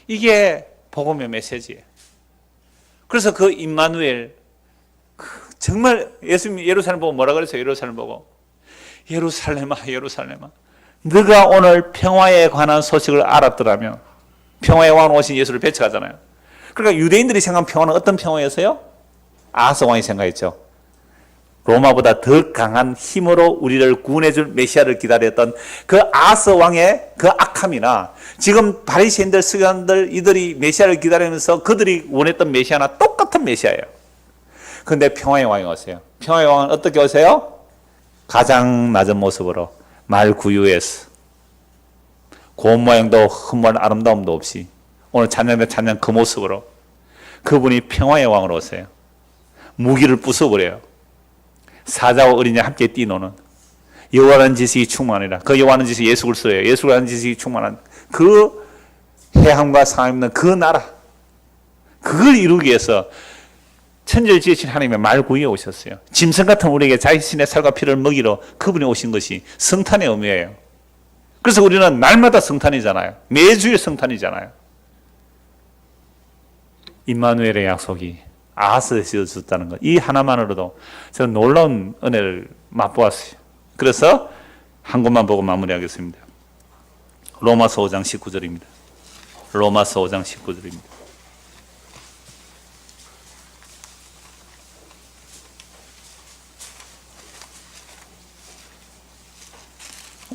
이게 복음의 메시지예요. 그래서 그 임마누엘, 정말 예수님이 예루살렘 보고 뭐라 그랬어요? 예루살렘 보고. 예루살렘아, 너가 오늘 평화에 관한 소식을 알았더라면 평화의 왕으로 오신 예수를 배척하잖아요. 그러니까 유대인들이 생각한 평화는 어떤 평화였어요? 아하스 왕이 생각했죠. 로마보다 더 강한 힘으로 우리를 구원해줄 메시아를 기다렸던 그 아하스 왕의 그 악함이나 지금 바리새인들, 서기관들 이들이 메시아를 기다리면서 그들이 원했던 메시아나 똑같은 메시아예요. 그런데 평화의 왕이 오세요. 평화의 왕은 어떻게 오세요? 가장 낮은 모습으로 말 구유에서 고운 모양도 흠물 아름다움도 없이 오늘 찬양된 찬양 그 모습으로 그분이 평화의 왕으로 오세요. 무기를 부숴버려요. 사자와 어린이와 함께 뛰노는 여호와라는 지식이 충만하니라. 그 여호와라는 지식이 예수 그리스도예요. 예수라는 지식이 충만한 그 해함과 상함 있는 그 나라, 그걸 이루기 위해서 천지를 지으신 하나님의 말구이에 오셨어요. 짐승 같은 우리에게 자신의 살과 피를 먹이러 그분이 오신 것이 성탄의 의미예요. 그래서 우리는 날마다 성탄이잖아요. 매주일 성탄이잖아요. 임마누엘의 약속이 아하스에 지어졌다는 것, 이 하나만으로도 저는 놀라운 은혜를 맛보았어요. 그래서 한 것만 보고 마무리하겠습니다. 로마서 5장 19절입니다. 로마서 5장 19절입니다.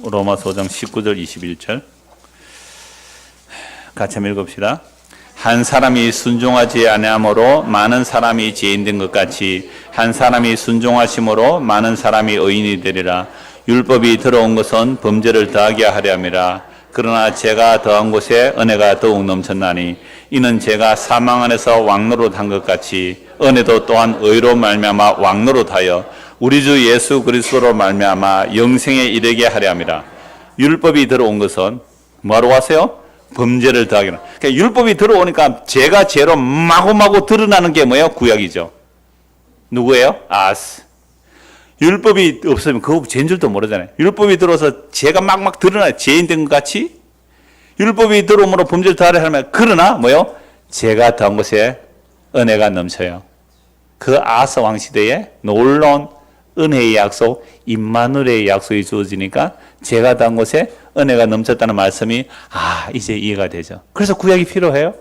로마서 5장 19절 21절 같이 한번 읽읍시다. 한 사람이 순종하지 아니함으로 많은 사람이 죄인된 것 같이 한 사람이 순종하심으로 많은 사람이 의인이 되리라. 율법이 들어온 것은 범죄를 더하게 하려 함이라. 그러나 죄가 더한 곳에 은혜가 더욱 넘쳤나니 이는 죄가 사망 안에서 왕노릇 한 것 같이 은혜도 또한 의로 말미암아 왕노릇 하여 우리 주 예수 그리스도로 말미암아 영생에 이르게 하려 함이라. 율법이 들어온 것은 뭐하러 왔어요? 범죄를 더하게 하는. 그러니까 율법이 들어오니까 죄가 죄로 마구마구 드러나는 게 뭐예요? 구약이죠. 누구예요? 아하스. 율법이 없으면 그거 죄인 줄도 모르잖아요. 율법이 들어서 죄가 막막 드러나요. 죄인 된 것 같이. 율법이 들어옴으로 범죄를 더하려 하면 그러나 뭐요? 죄가 더한 곳에 은혜가 넘쳐요. 그 아하스 왕 시대에 놀라운 은혜의 약속, 임마누엘의 약속이 주어지니까 죄가 더한 곳에 은혜가 넘쳤다는 말씀이 이제 이해가 되죠. 그래서 구약이 필요해요.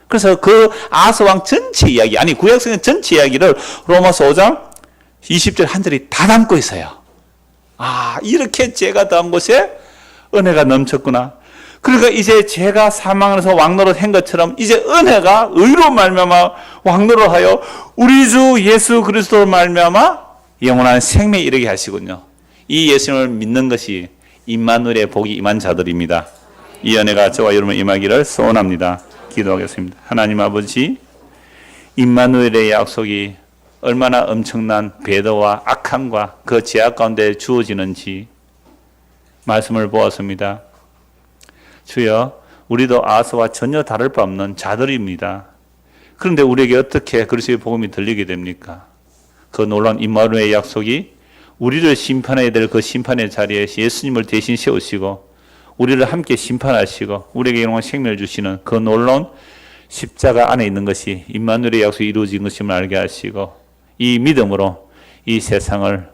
그래서 그 아하스 왕 전체 이야기, 아니 구약성경 전체 이야기를 로마서 5장 20절 한 절이 다 담고 있어요. 이렇게 죄가 더한 곳에 은혜가 넘쳤구나. 그러니까 이제 죄가 사망에서 왕노릇 한 것처럼 이제 은혜가 의로 말미암아 왕노릇하여 우리 주 예수 그리스도로 말미암아 영원한 생명에 이르게 하시군요. 이 예수님을 믿는 것이 임마누엘의 복이 임한 자들입니다. 이 은혜가 저와 여러분 임하기를 소원합니다. 기도하겠습니다. 하나님 아버지, 임마누엘의 약속이 얼마나 엄청난 배도와 악함과 그 죄악 가운데 주어지는지 말씀을 보았습니다. 주여, 우리도 아하스와 전혀 다를 바 없는 자들입니다. 그런데 우리에게 어떻게 그리스도의 복음이 들리게 됩니까? 그 놀라운 임마누엘의 약속이 우리를 심판해야 될 그 심판의 자리에 예수님을 대신 세우시고 우리를 함께 심판하시고 우리에게 영원한 생명을 주시는 그 놀라운 십자가 안에 있는 것이 임마누엘의 약속이 이루어진 것임을 알게 하시고 이 믿음으로 이 세상을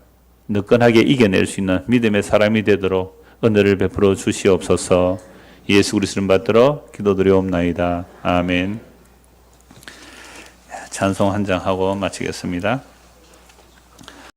느끈하게 이겨낼 수 있는 믿음의 사람이 되도록 은혜를 베풀어 주시옵소서. 예수 그리스도를 받들어 기도드리옵나이다. 아멘. 찬송 한 장 하고 마치겠습니다.